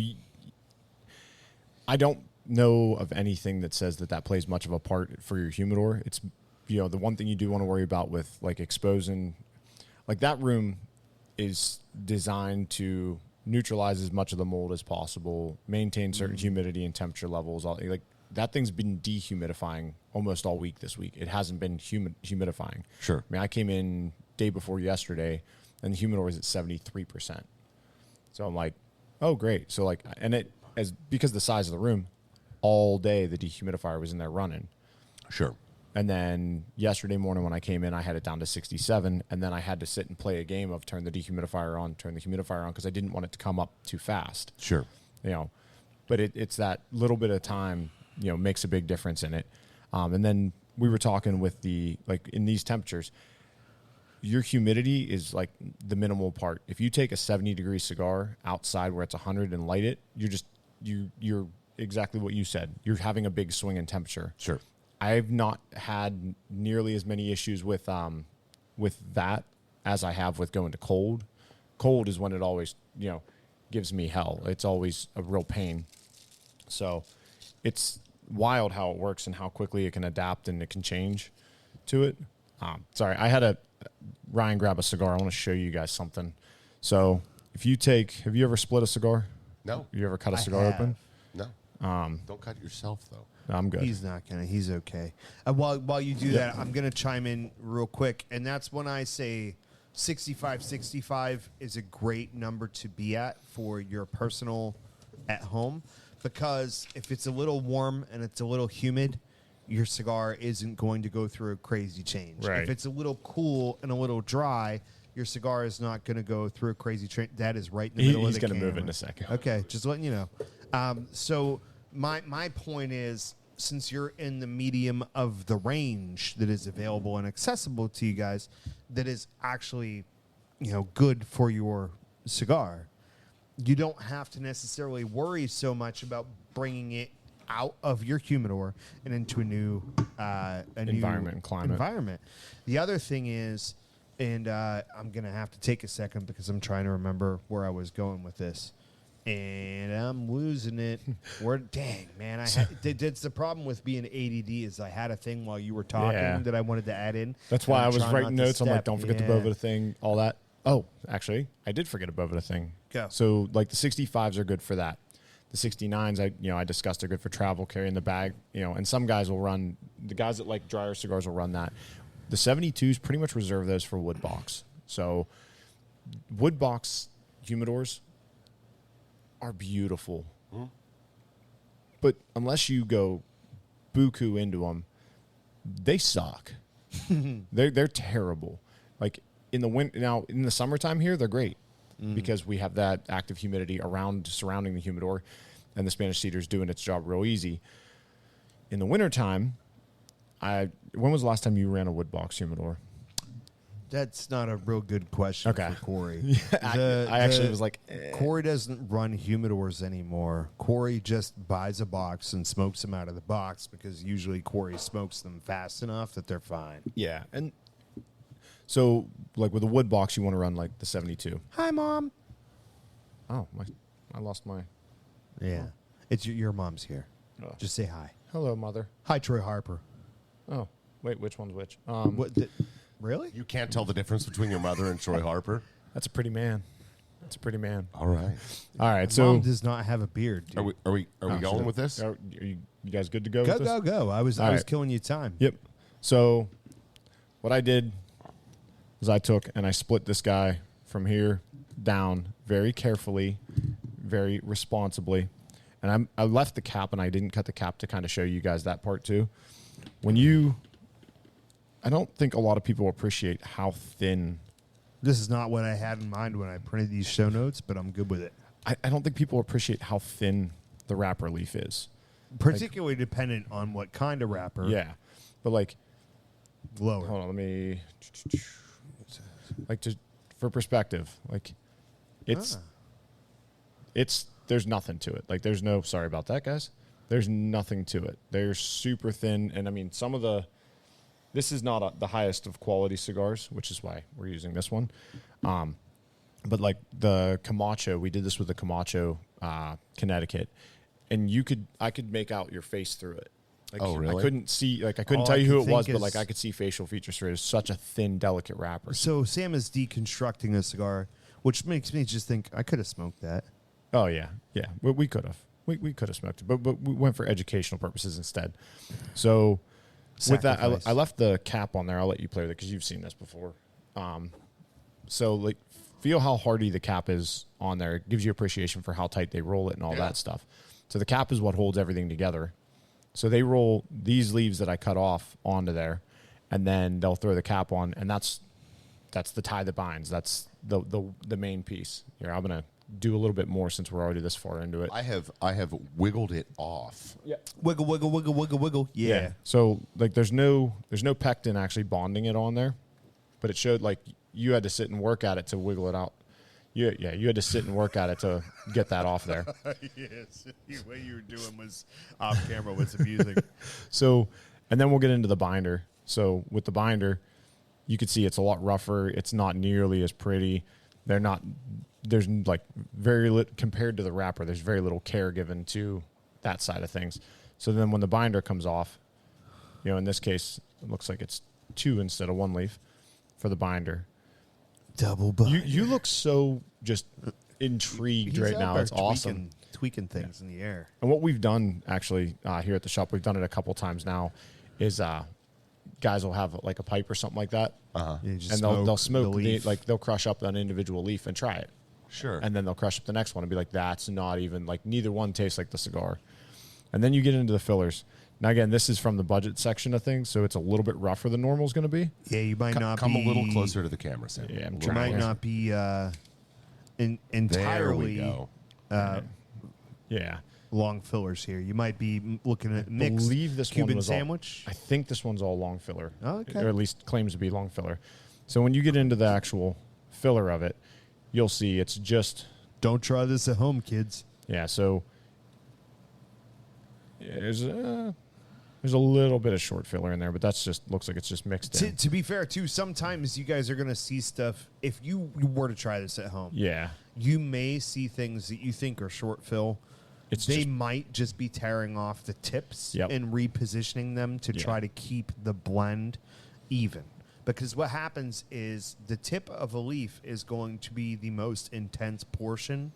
I don't know of anything that says that plays much of a part for your humidor. It's, the one thing you do want to worry about with like exposing, like that room is designed to neutralize as much of the mold as possible, maintain certain humidity and temperature levels. Like that thing's been dehumidifying almost all week this week. It hasn't been humidifying. Sure. I mean, I came in day before yesterday, and the humidor was at 73%. So I'm like, oh, great. So like, and because of the size of the room, all day the dehumidifier was in there running. Sure. And then yesterday morning when I came in, I had it down to 67, and then I had to sit and play a game of turn the dehumidifier on, turn the humidifier on, because I didn't want it to come up too fast. Sure. But it's that little bit of time, makes a big difference in it. And then we were talking with in these temperatures, your humidity is like the minimal part. If you take a 70-degree cigar outside where it's 100 and light it, you're exactly what you said. You're having a big swing in temperature. Sure. I've not had nearly as many issues with that as I have with going to cold. Cold is when it always, gives me hell. It's always a real pain. So it's wild how it works and how quickly it can adapt and it can change to it. Sorry, I had Ryan grab a cigar. I want to show you guys something. So have you ever split a cigar? No. You ever cut a cigar open? No. Don't cut it yourself, though. No, I'm good. He's not gonna. He's okay. While you do that, I'm gonna chime in real quick, and that's when I say 65 is a great number to be at for your personal at home, because if it's a little warm and it's a little humid, your cigar isn't going to go through a crazy change. Right. If it's a little cool and a little dry, your cigar is not going to go through a crazy change. That is right in the middle of the He's going to move camera. it in a second. Okay, just letting you know. So my point is, since you're in the medium of the range that is available and accessible to you guys, that is actually, good for your cigar, you don't have to necessarily worry so much about bringing it out of your humidor and into a new Environment and climate. environment. The other thing is, and I'm going to have to take a second because I'm trying to remember where I was going with this. And I'm losing it. Dang, man. That's the problem with being ADD is I had a thing while you were talking that I wanted to add in. That's why I was trying writing not to notes. I'm like, step. don't forget the Bovita thing, all that. Oh, actually, I did forget a Bovita thing. Go. So, like, the 65s are good for that. The 69s, I discussed, are good for travel, carrying the bag, and some guys will run, the guys that like drier cigars will run that. The 72s pretty much reserve those for wood box. So, wood box humidors are beautiful. Mm-hmm. But unless you go buku into them, they suck. They're terrible. Like in the winter, now in the summertime here, they're great because we have that active humidity surrounding the humidor, and the Spanish cedar's doing its job real easy. In the wintertime, when was the last time you ran a wood box humidor? That's not a real good question for Corey. I actually was like, Corey doesn't run humidors anymore. Corey just buys a box and smokes them out of the box because usually Corey smokes them fast enough that they're fine. Yeah. And so, like with a wood box, you want to run like the 72. Hi, Mom. Oh, I lost my... Yeah. It's your mom's here. Oh. Just say hi. Hello, Mother. Hi, Troy Harper. Oh, wait, which one's which? What? Really? You can't tell the difference between your mother and Troy Harper? That's a pretty man. It's a pretty man. All right. All right, so Mom does not have a beard. Dude. Are we going with this? Are you guys good to go? Go, with this? go, go. I was right. killing you time. Yep. So what I did was I took and I split this guy from here down very carefully, very responsibly. And I left the cap and I didn't cut the cap to kind of show you guys that part too. I don't think a lot of people appreciate how thin. This is not what I had in mind when I printed these show notes, but I'm good with it. I don't think people appreciate how thin the wrapper leaf is. Particularly dependent on what kind of wrapper. Yeah. But like, Lower. hold on, let me, like, for perspective, like, it's, there's nothing to it. Like, there's no, sorry about that, guys. There's nothing to it. They're super thin. And I mean, this is not the highest of quality cigars, which is why we're using this one. But like the Camacho, we did this with the Camacho, Connecticut, and I could make out your face through it. Like, oh, really? I couldn't see, like, I couldn't tell you who it was, but like I could see facial features through it. It's such a thin, delicate wrapper. So Sam is deconstructing a cigar, which makes me just think I could have smoked that. Oh yeah, yeah. We could have. We could have smoked it, but we went for educational purposes instead. So with that, I left the cap on there. I'll let you play with it because you've seen this before. So like, feel how hardy the cap is on there. It gives you appreciation for how tight they roll it and all that stuff. So the cap is what holds everything together. So they roll these leaves that I cut off onto there, and then they'll throw the cap on, and that's the tie that binds. That's the main piece. Here, I'm gonna do a little bit more since we're already this far into it. I have wiggled it off. Yeah. Wiggle, wiggle, wiggle, wiggle, wiggle. Yeah. So like, there's no pectin actually bonding it on there, but it showed like you had to sit and work at it to wiggle it out. You had to sit and work at it to get that off there. Yes, the way you were doing was off camera was amusing. So, and then we'll get into the binder. So with the binder, you can see it's a lot rougher. It's not nearly as pretty. There's like compared to the wrapper, there's very little care given to that side of things. So then when the binder comes off, in this case, it looks like it's 2 instead of 1 leaf for the binder. Double binder. You look so just intrigued right now. It's awesome. Tweaking things in the air. And what we've done actually here at the shop, we've done it a couple times now, is guys will have like a pipe or something like that, and they'll smoke they'll crush up an individual leaf and try it. Sure. And then they'll crush up the next one and be like, that's not even, like, neither one tastes like the cigar. And then you get into the fillers. Now, again, this is from the budget section of things, so it's a little bit rougher than normal is going to be. Yeah, you might not come be... a little closer to the camera, Sam. Yeah, You might not be entirely There we go. Yeah. long fillers here. You might be looking at I mixed believe this Cuban one was sandwich. I think this one's all long filler. Oh, okay. Or at least claims to be long filler. So when you get into the actual filler of it, you'll see it's just... Don't try this at home, kids. Yeah, so there's a little bit of short filler in there, but that's just looks like it's just mixed in. To be fair, too, sometimes you guys are going to see stuff. If you were to try this at home, Yeah. you may see things that you think are short fill. They might just be tearing off the tips and repositioning them to try to keep the blend even. Because what happens is the tip of a leaf is going to be the most intense portion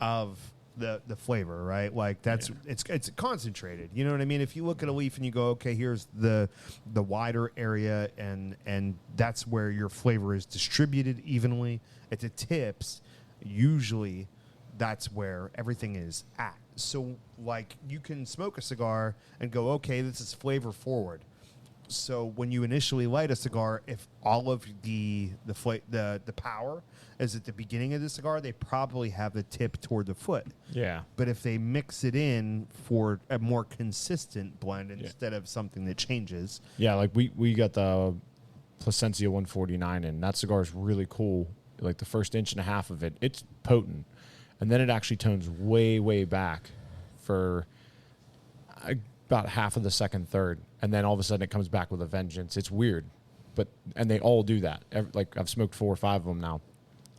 of the flavor, right? Like it's concentrated. You know what I mean? If you look at a leaf and you go, okay, here's the wider area, and that's where your flavor is distributed evenly. At the tips, usually that's where everything is at. So like you can smoke a cigar and go, okay, this is flavor forward. So when you initially light a cigar, if all of the power is at the beginning of the cigar, they probably have the tip toward the foot. Yeah. But if they mix it in for a more consistent blend instead of something that changes. Yeah, like we got the Plasencia 149 in. That cigar is really cool. Like the first inch and a half of it, it's potent. And then it actually tones way, way back for about half of the second third, and then all of a sudden it comes back with a vengeance. It's weird, and they all do that. Like I've smoked 4 or 5 of them now.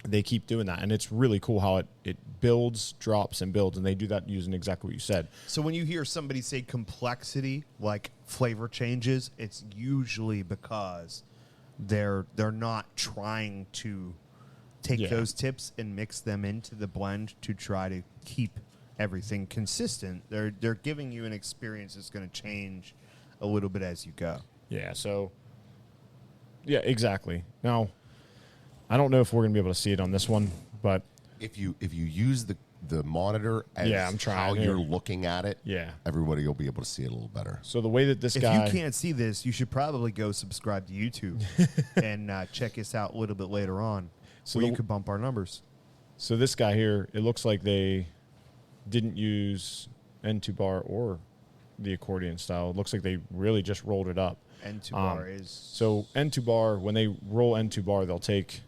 They keep doing that, and it's really cool how it builds, drops, and builds, and they do that using exactly what you said. So when you hear somebody say complexity, like flavor changes, it's usually because they're not trying to take those tips and mix them into the blend to try to keep everything consistent. They're giving you an experience that's going to change a little bit as you go. Yeah, so yeah, exactly. Now, I don't know if we're going to be able to see it on this one, but if you use the monitor as I'm trying how here. you're looking at it, Yeah. everybody will be able to see it a little better. So the way that this If guy... you can't see this, you should probably go subscribe to YouTube and check us out a little bit later on, so where you could bump our numbers. So this guy here, it looks like they didn't use N2 bar or the accordion style. It looks like they really just rolled it up. N2 bar is... So N2 bar, when they roll N2 bar, they'll take...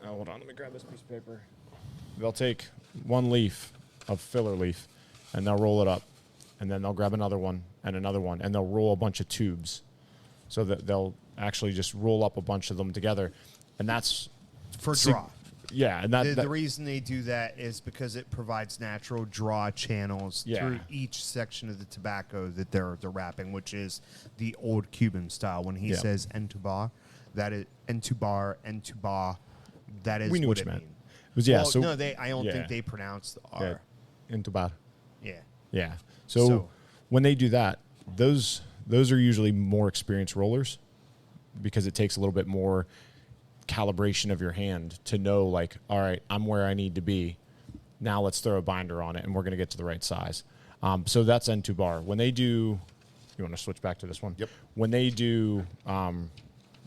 Oh, hold on, let me grab this piece of paper. They'll take one leaf of filler leaf, and they'll roll it up, and then they'll grab another one, and they'll roll a bunch of tubes, so that they'll actually just roll up a bunch of them together, and that's for draw. Yeah, and the reason they do that is because it provides natural draw channels through each section of the tobacco that they're wrapping, which is the old Cuban style. When he says N2 that is N2 that is we knew what it it meant. means. It was, I don't think they pronounce the R. N2 bar. Yeah. Yeah. So when they do that, those are usually more experienced rollers because it takes a little bit more calibration of your hand to know, like, all right, I'm where I need to be. Now let's throw a binder on it, and we're going to get to the right size. So that's N2 bar. When they do, you want to switch back to this one? Yep. When they do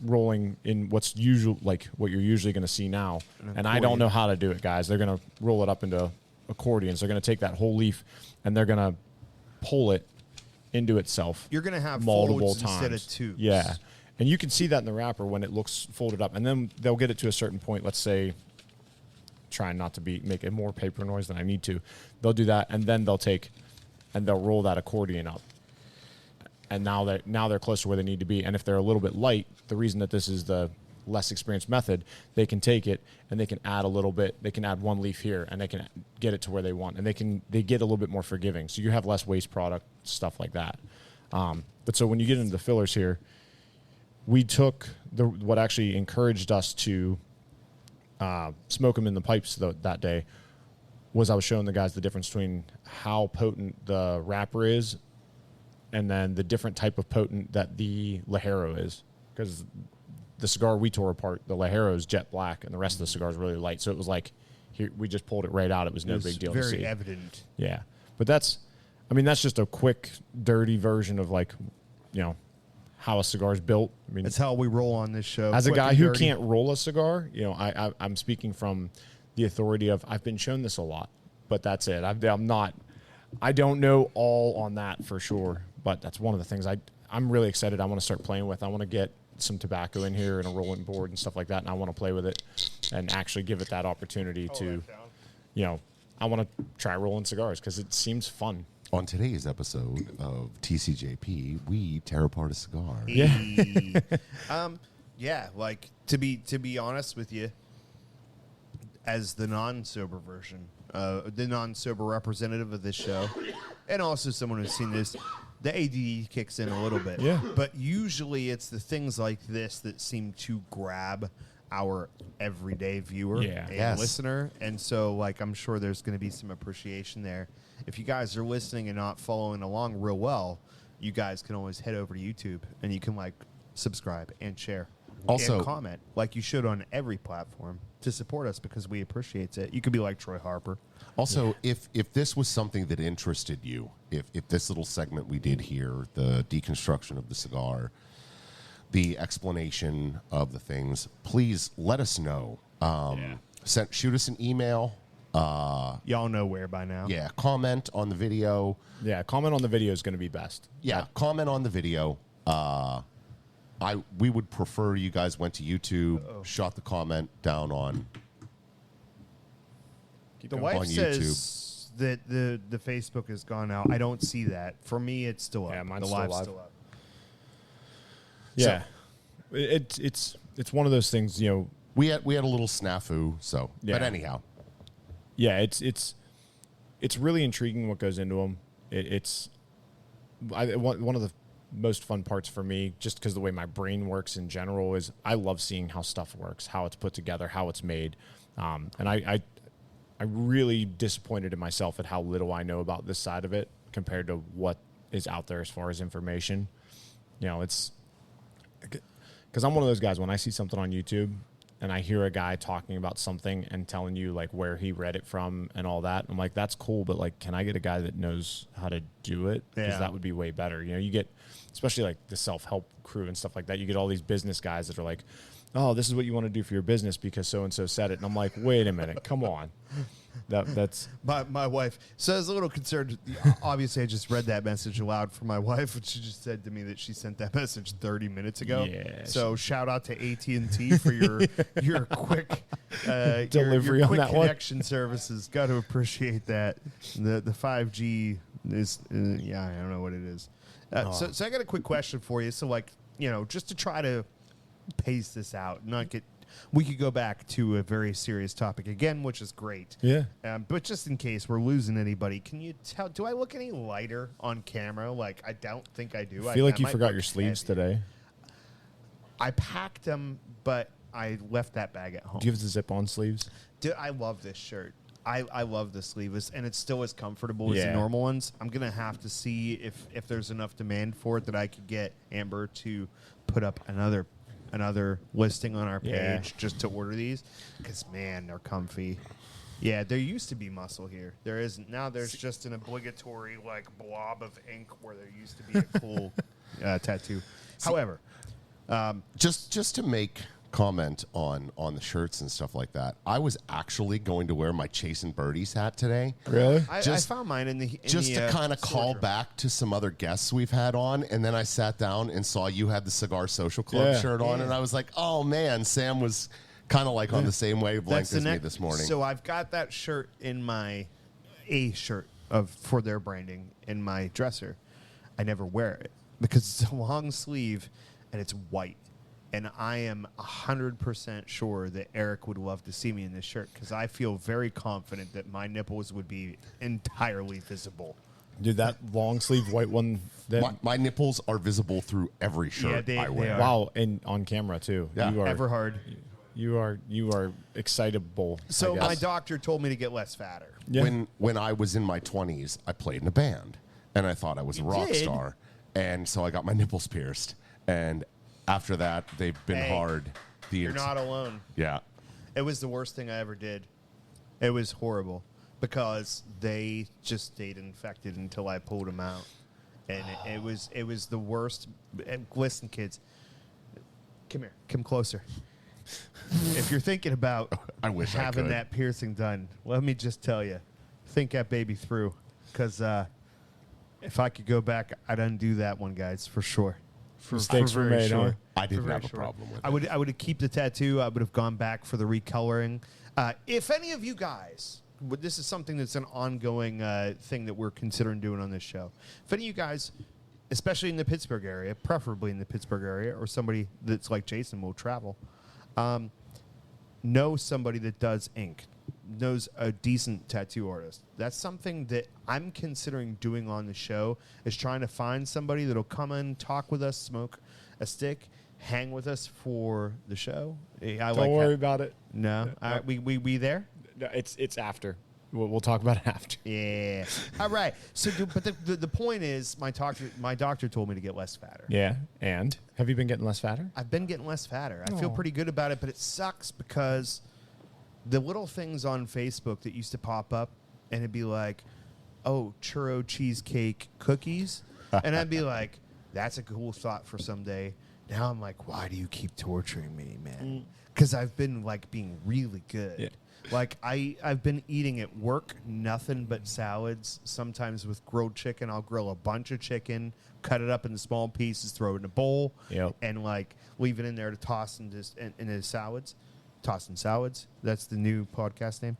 rolling in what you're usually going to see now, and I don't know how to do it, guys. They're going to roll it up into accordions. They're going to take that whole leaf, and they're going to pull it into itself. You're going to have multiple folds times instead of tubes. Yeah. And you can see that in the wrapper when it looks folded up. And then they'll get it to a certain point. Let's say, trying not to make it more paper noise than I need to. They'll do that, and then they'll take and they'll roll that accordion up. And now they're close to where they need to be. And if they're a little bit light, the reason that this is the less experienced method, they can take it and they can add a little bit. They can add one leaf here, and they can get it to where they want. And they get a little bit more forgiving. So you have less waste product, stuff like that. But so when you get into the fillers here, we took what actually encouraged us to smoke them in the pipes that day was I was showing the guys the difference between how potent the wrapper is and then the different type of potent that the Ligero is. Because the cigar we tore apart, the Ligero is jet black, and the rest of the cigar is really light. So it was like, here, we just pulled it right out. It was no big deal to see. Very evident. Yeah. But that's just a quick, dirty version of, like, how a cigar is built. I mean, that's how we roll on this show. As a guy who can't roll a cigar, I'm speaking from the authority of I've been shown this a lot, but that's it. I don't know all on that for sure, but that's one of the things I'm really excited. I want to start playing with. I want to get some tobacco in here and a rolling board and stuff like that, and I want to play with it and actually give it that opportunity to, I want to try rolling cigars because it seems fun. On today's episode of TCJP, we tear apart a cigar. Yeah. Like to be honest with you, as the non-sober version, the non-sober representative of this show, and also someone who's seen this, the ADD kicks in a little bit. Yeah. But usually it's the things like this that seem to grab our everyday viewer and listener. And so, like, I'm sure there's going to be some appreciation there. If you guys are listening and not following along real well, you guys can always head over to YouTube and you can, like, subscribe and share. Also, and comment like you should on every platform to support us because we appreciate it. You could be like Troy Harper. Also, if this was something that interested you, if this little segment we did here, the deconstruction of the cigar, the explanation of the things, please let us know. Shoot us an email. Y'all know where by now. Yeah, comment on the video. Yeah, comment on the video is going to be best. Yeah, comment on the video. We would prefer you guys went to YouTube, shot the comment down on. The wife says that the Facebook has gone out. I don't see that. For me, it's still up. Yeah, mine's the still live's live. still up. Yeah, so, it's one of those things. We had a little snafu. So, yeah. But anyhow, yeah, it's really intriguing what goes into them. One of the most fun parts for me, just because the way my brain works in general, is I love seeing how stuff works, how it's put together, how it's made. And I really disappointed in myself at how little I know about this side of it compared to what is out there as far as information. You know, it's because I'm one of those guys, when I see something on YouTube and I hear a guy talking about something and telling you like where he read it from and all that, I'm like, that's cool, but like, can I get a guy that knows how to do it? Because that would be way better. You know, you get, especially like the self-help crew and stuff like that, you get all these business guys that are like, oh, this is what you want to do for your business because so-and-so said it. And I'm like, wait a minute, come on. That's my wife. So I was a little concerned. Obviously, I just read that message aloud for my wife, and she just said to me that she sent that message 30 minutes ago. Yeah, so shout out to AT&T for your quick delivery your on quick that one. connection services. Got to appreciate that. The 5G is I don't know what it is. So I got a quick question for you. So like, you know, just to try to pace this out, not get. We could go back to a very serious topic again, which is great. Yeah. But just in case we're losing anybody, can you tell? Do I look any lighter on camera? Like, I don't think I do. I feel like you might forgot look your sleeves heavy. today. I packed them, but I left that bag at home. Do you have the zip-on sleeves? Dude, I love this shirt. I love the sleeveless, and it's still as comfortable as the Yeah. normal ones. I'm going to have to see if there's enough demand for it that I could get Amber to put up another listing on our page Yeah. just to order these, because man, they're comfy. Yeah, there used to be muscle here. There isn't now. There's just an obligatory like blob of ink where there used to be a cool tattoo. However, Just to make comment on the shirts and stuff like that, I was actually going to wear my Chasing Birdies hat today. Really? I found mine in the To kind of call storage room. back to some other guests we've had on, and then I sat down and saw you had the Cigar Social Club Yeah. shirt on, and I was like, oh man, Sam was kind of like on the same wavelength as me next- this morning. So I've got that shirt in my shirt for their branding in my dresser. I never wear it because it's a long sleeve and it's white. And I am 100% sure that Eric would love to see me in this shirt because I feel very confident that my nipples would be entirely visible. Dude, that long sleeve white one. That, my nipples are visible through every shirt they I wear. are. wow, and on camera too. Yeah. You are Everhard. You are excitable. So I my guess. doctor told me to get less fatter. Yeah. When I was in my 20s, I played in a band, and I thought I was a rock did? star, and so I got my nipples pierced, and after that, they've been Hey, hard. You're not alone. Yeah. It was the worst thing I ever did. It was horrible because they just stayed infected until I pulled them out, and it was the worst. And listen, kids, come here, come closer. If you're thinking about I wish I having could. that piercing done, let me just tell you, think that baby through, because if I could go back, I'd undo that one, guys, for sure. Mistakes were very made, huh? I didn't For have very a problem with it. I would keep the tattoo. I would have gone back for the recoloring. If any of you guys, this is something that's an ongoing thing that we're considering doing on this show. If any of you guys, especially in the Pittsburgh area, preferably in the Pittsburgh area, or somebody that's like Jason will travel, know somebody that does ink, knows a decent tattoo artist. That's something that I'm considering doing on the show, is trying to find somebody that'll come in, talk with us, smoke a stick, hang with us for the show. Don't worry about it. No, we there? No, it's after. We'll talk about it after. Yeah. All right. So, but the point is, my doctor told me to get less fatter. Yeah. And have you been getting less fatter? I've been getting less fatter. I feel Aw. pretty good about it, but it sucks because the little things on Facebook that used to pop up, and it'd be like, oh, churro cheesecake cookies. And I'd be like, that's a cool thought for someday. Now I'm like, why do you keep torturing me, man? Because I've been like being really good. Yeah. Like I've been eating at work nothing but salads. Sometimes with grilled chicken, I'll grill a bunch of chicken, cut it up into small pieces, throw it in a bowl, Yep. and like leave it in there to toss into salads. Tossing salads. That's the new podcast name.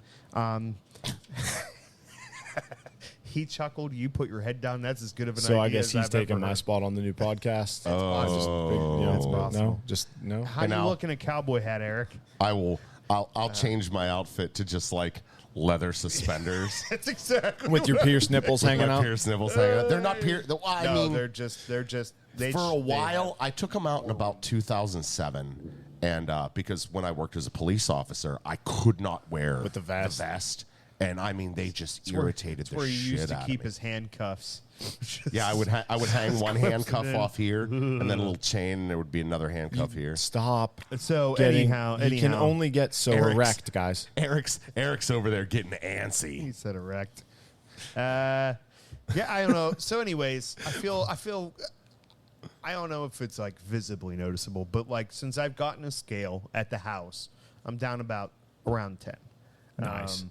He chuckled. You put your head down. That's as good of an idea. So I guess as he's I've taking ever my heard. spot on the new podcast. Oh. Yeah, That's possible. No, just no. How And you I'll- looking at cowboy hat, Eric? I'll change my outfit to just like leather suspenders. That's exactly With your pierced nipples hanging out. Pierced nipples hanging out. They're not pierced. I No, mean, they're just. for a while, I took them out in about 2007, and because when I worked as a police officer, I could not wear With the vest. And I mean, they just irritated the where he shit used to out keep of me. his handcuffs. Yeah, I would hang one handcuff off here, and then a little chain, and there would be another handcuff here. Stop. So Getting, anyhow, you can only get so Eric's- erect, guys. Eric's over there getting antsy. he said erect. Yeah, I don't know. So, anyways, I feel. I don't know if it's like visibly noticeable, but like since I've gotten a scale at the house, I'm down about around 10. Nice.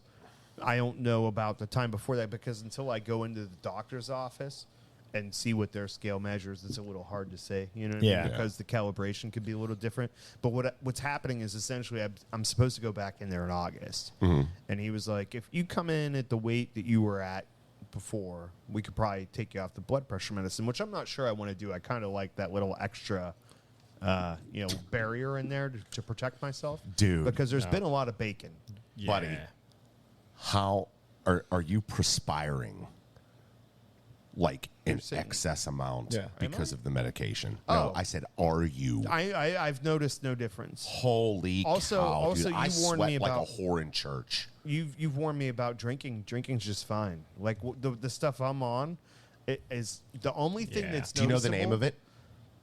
I don't know about the time before that because until I go into the doctor's office and see what their scale measures, it's a little hard to say. You know what I Yeah. mean? Because the calibration could be a little different. But what's happening is essentially I'm supposed to go back in there in August. And he was like, if you come in at the weight that you were at before, we could probably take you off the blood pressure medicine, which I'm not sure I want to do. I kind of like that little extra barrier in there to protect myself. Dude. Because there's been a lot of bacon. Buddy. How are you perspiring like an excess amount Yeah. because of the medication? Oh. No, I said, are you? I've noticed no difference. Holy Also- cow, also dude. I you warned sweat me like a about- whore in church. You've warned me about drinking. Drinking's just fine. Like the stuff I'm on, it is the only thing Yeah. that's. Do you know the name of it?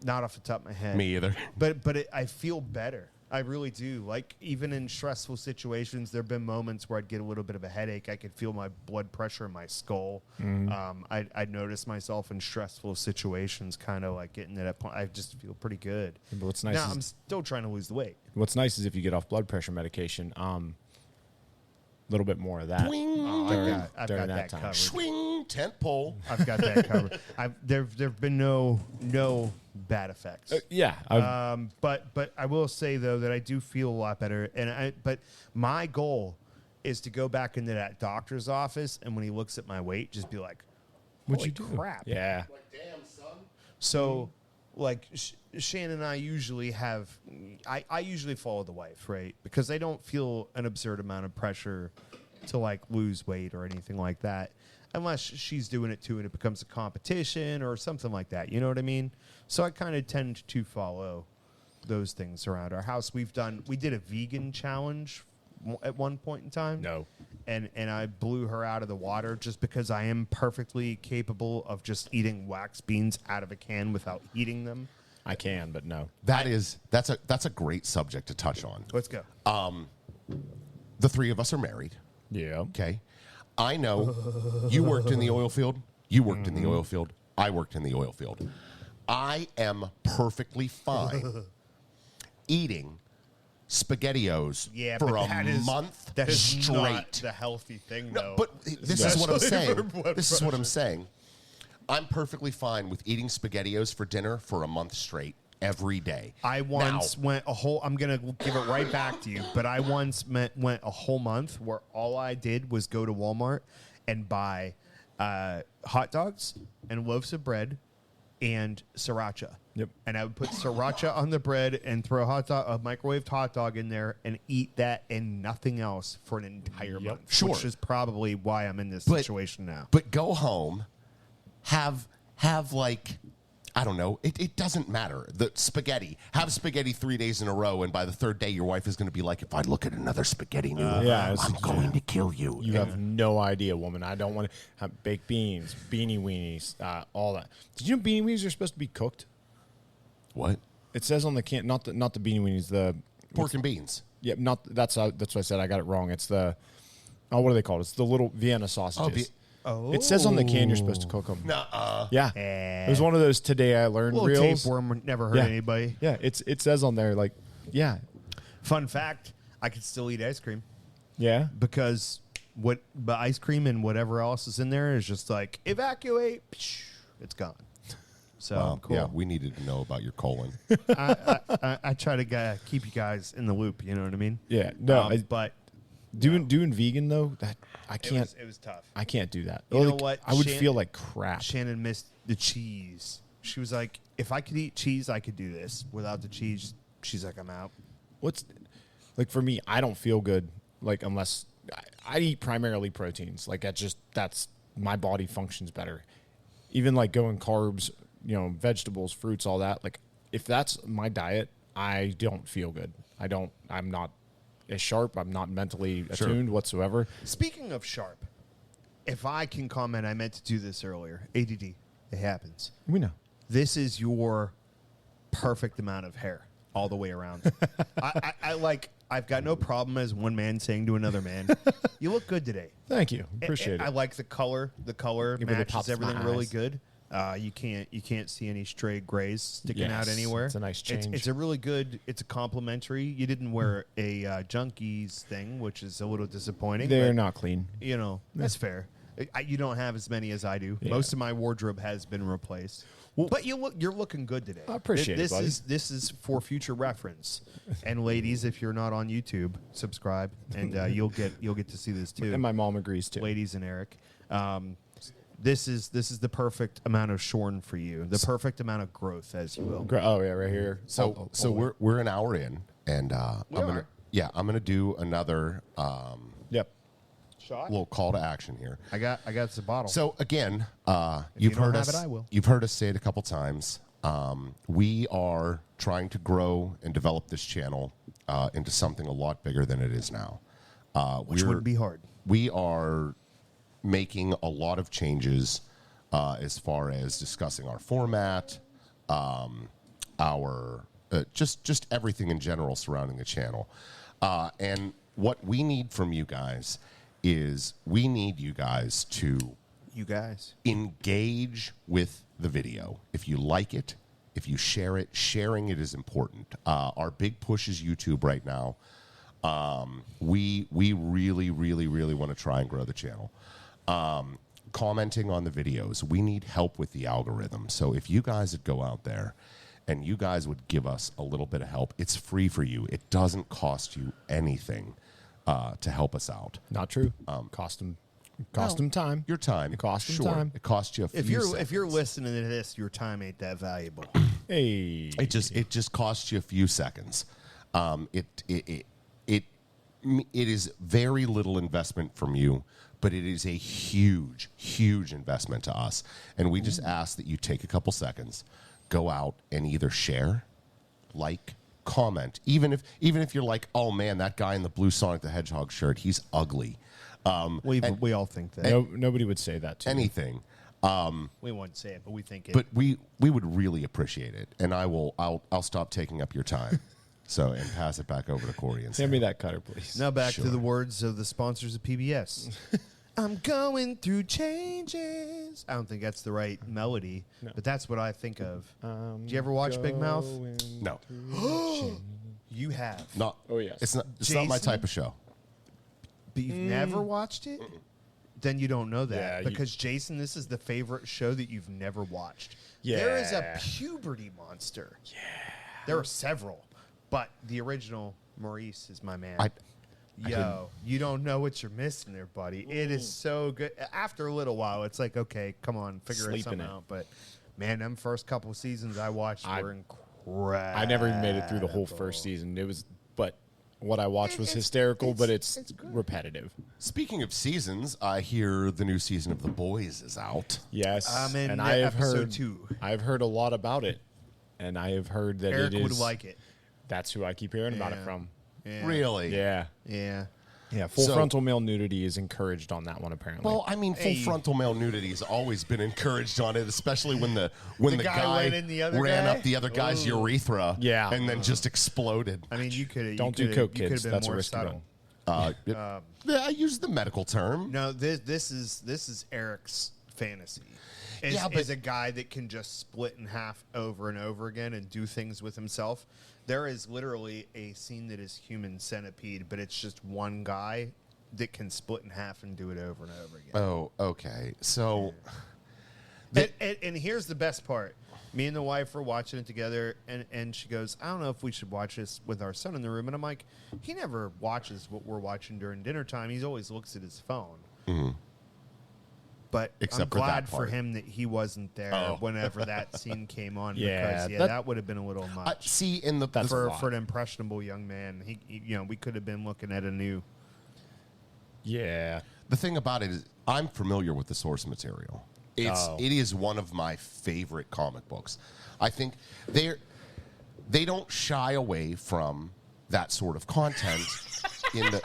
Not off the top of my head. Me either. But I feel better. I really do. Like even in stressful situations, there've been moments where I'd get a little bit of a headache. I could feel my blood pressure in my skull. I'd notice myself in stressful situations, kind of like getting to that point. I just feel pretty good. But what's nice Now is- I'm still trying to lose the weight. What's nice is if you get off blood pressure medication, a little bit more of that Swing, I've during got that that time. covered. swing, tent pole. I've got that covered. There've been no bad effects. Yeah. But I will say though that I do feel a lot better, but my goal is to go back into that doctor's office, and when he looks at my weight, just be like, What'd "Holy you do?" crap!" Yeah. Like, damn, son. So, like Shannon and I usually have, I usually follow the wife, right? Because I don't feel an absurd amount of pressure to like lose weight or anything like that, unless she's doing it too and it becomes a competition or something like that. You know what I mean? So I kind of tend to follow those things around our house. We did a vegan challenge at one point in time. No. And I blew her out of the water just because I am perfectly capable of just eating wax beans out of a can without heating them. I can, but no. That's a great subject to touch on. Let's go. The three of us are married. Yeah. Okay. I know you worked in the oil field. You worked in the oil field. I worked in the oil field. I am perfectly fine eating SpaghettiOs Yeah, for but a month that is straight. not the healthy thing, though. No, but this is what I'm Especially saying. for blood This is what I'm pressure. saying. I'm perfectly fine with eating SpaghettiOs for dinner for a month straight every day. I once went a whole. I'm gonna give it right back to you, but I once went a whole month where all I did was go to Walmart and buy hot dogs and loaves of bread and sriracha. Yep. And I would put sriracha on the bread and throw a microwaved hot dog in there and eat that and nothing else for an entire month. Sure. Which is probably why I'm in this But- situation now. But go home, have like, I don't know. It doesn't matter. The spaghetti. Have spaghetti 3 days in a row, and by the third day, your wife is going to be like, "If I look at another spaghetti noodle, Yeah, I'm going to kill you." You have no idea, woman. I don't want to have baked beans, beanie weenies, all that. Did you know beanie weenies are supposed to be cooked? What? It says on the can, not the beanie weenies, the Pork and beans. yeah, not that's what I said. I got it wrong. It's the what are they called? It's the little Vienna sausages. It says on the can you're supposed to cook them. Nuh-uh. Yeah, it was one of those today I learned Little reels. tapeworm never hurt Yeah. anybody. Yeah, it says on there like, yeah, Fun fact: I could still eat ice cream yeah. because the ice cream and whatever else is in there is just like evacuate. It's gone. So Wow, cool. Yeah, we needed to know about your colon. I try to keep you guys in the loop. You know what I mean? Yeah, no, but doing vegan though, that I can't. It was tough. I can't do that. You know Like, what? I would feel like crap. Shannon missed the cheese. She was like, if I could eat cheese, I could do this. Without the cheese, she's like, I'm out. What's like for me? I don't feel good like unless I eat primarily proteins. Like that's my body functions better. Even like going carbs, vegetables, fruits, all that. Like if that's my diet, I don't feel good. I'm not as sharp. I'm not mentally attuned whatsoever. Speaking of sharp, if I can comment, I meant to do this earlier. ADD, it happens. We know. This is your perfect amount of hair all the way around. I've got no problem as one man saying to another man, "You look good today." Thank you. Appreciate it. I like the color. The color It really matches pops my everything really eyes. good. You can't see any stray grays sticking out Yes, anywhere. it's a nice change. It's a really good. It's a complimentary. You didn't wear a Junkies thing, which is a little disappointing. They're but, not clean. That's fair. You don't have as many as I do. Yeah. Most of my wardrobe has been replaced. But you're looking good today. I appreciate it, buddy. This is for future reference. And ladies, if you're not on YouTube, subscribe, and you'll get to see this too. And my mom agrees too. Ladies and Eric, this is the perfect amount of shorn for you, the perfect amount of growth, as you will. Oh yeah, right here. So we're an hour in, and I'm are. gonna do another Yep. Shot. little call to action here. I got the bottle. So again, you you've don't heard have us. it, I will. You've heard us say it a couple times. We are trying to grow and develop this channel into something a lot bigger than it is now. which wouldn't be hard. We are making a lot of changes as far as discussing our format, our just everything in general surrounding the channel. And what we need from you guys is we need you guys to You guys. engage with the video. If you like it, if you share it, sharing it is important. Our big push is YouTube right now. We really, really, really want to try and grow the channel. Commenting on the videos. We need help with the algorithm. So if you guys would go out there and you guys would give us a little bit of help, it's free for you. It doesn't cost you anything to help us out. Not true. Cost them time. Your time. It costs them sure. time. It costs you a few If you're seconds. listening to this, your time ain't that valuable. Hey. It just costs you a few seconds. It is very little investment from you, but it is a huge, huge investment to us. And we just ask that you take a couple seconds, go out and either share, like, comment. Even if you're like, oh man, that guy in the blue Sonic the Hedgehog shirt, he's ugly. We all think that. Nobody would say that to me. Anything. We won't say it, but we think it. But we would really appreciate it. And I'll stop taking up your time. So, and pass it back over to Corey and Hand me that cutter, please. Now back Sure. to the words of the sponsors of PBS. I'm going through changes. I don't think that's the right melody, but that's what I think of. Do you ever watch Big Mouth? No. You have. Not. Oh, yes. It's not my Jason? type of show. But you've never watched it? Then you don't know that. Yeah, because, Jason, this is the favorite show that you've never watched. Yeah. There is a puberty monster. Yeah. There are several. But the original Maurice is my man. Yo, you don't know what you're missing there, buddy. It is so good. After a little while, it's like, okay, come on, figure Sleep in something it. out. But, man, them first couple seasons I watched were incredible. I never even made it through the whole first season. But what I watched was hysterical, but it's good. repetitive. Speaking of seasons, I hear the new season of The Boys is out. Yes. I'm in and I have episode heard 2. I've heard a lot about it. And I have heard that Eric it is would like it. That's who I keep hearing about it Yeah. from. Yeah. Really? Yeah. Yeah. Yeah. Full So- frontal male nudity is encouraged on that one apparently. Well, I mean, full Hey. frontal male nudity has always been encouraged on it, especially when the guy guy went in the other ran guy? up the other guy's urethra, Yeah. and then just exploded. I mean, you could Don't do coke, kids. That's a risky subtle. one. Yeah, I use the medical term. No, this is Eric's fantasy. Yeah, but- Is a guy that can just split in half over and over again and do things with himself. There is literally a scene that is Human Centipede, but it's just one guy that can split in half and do it over and over again. Oh, okay. So, And here's the best part. Me and the wife were watching it together, and she goes, I don't know if we should watch this with our son in the room. And I'm like, he never watches what we're watching during dinner time. He always looks at his phone. But Except I'm for that glad for part. him that he wasn't there Oh. whenever that scene came on. Yeah, Because, that- that would have been a little much. see, in the That's a for lot. an impressionable young man, he we could have been looking at a new Yeah. The thing about it is, I'm familiar with the source material. It is one of my favorite comic books. I think they don't shy away from that sort of content in the.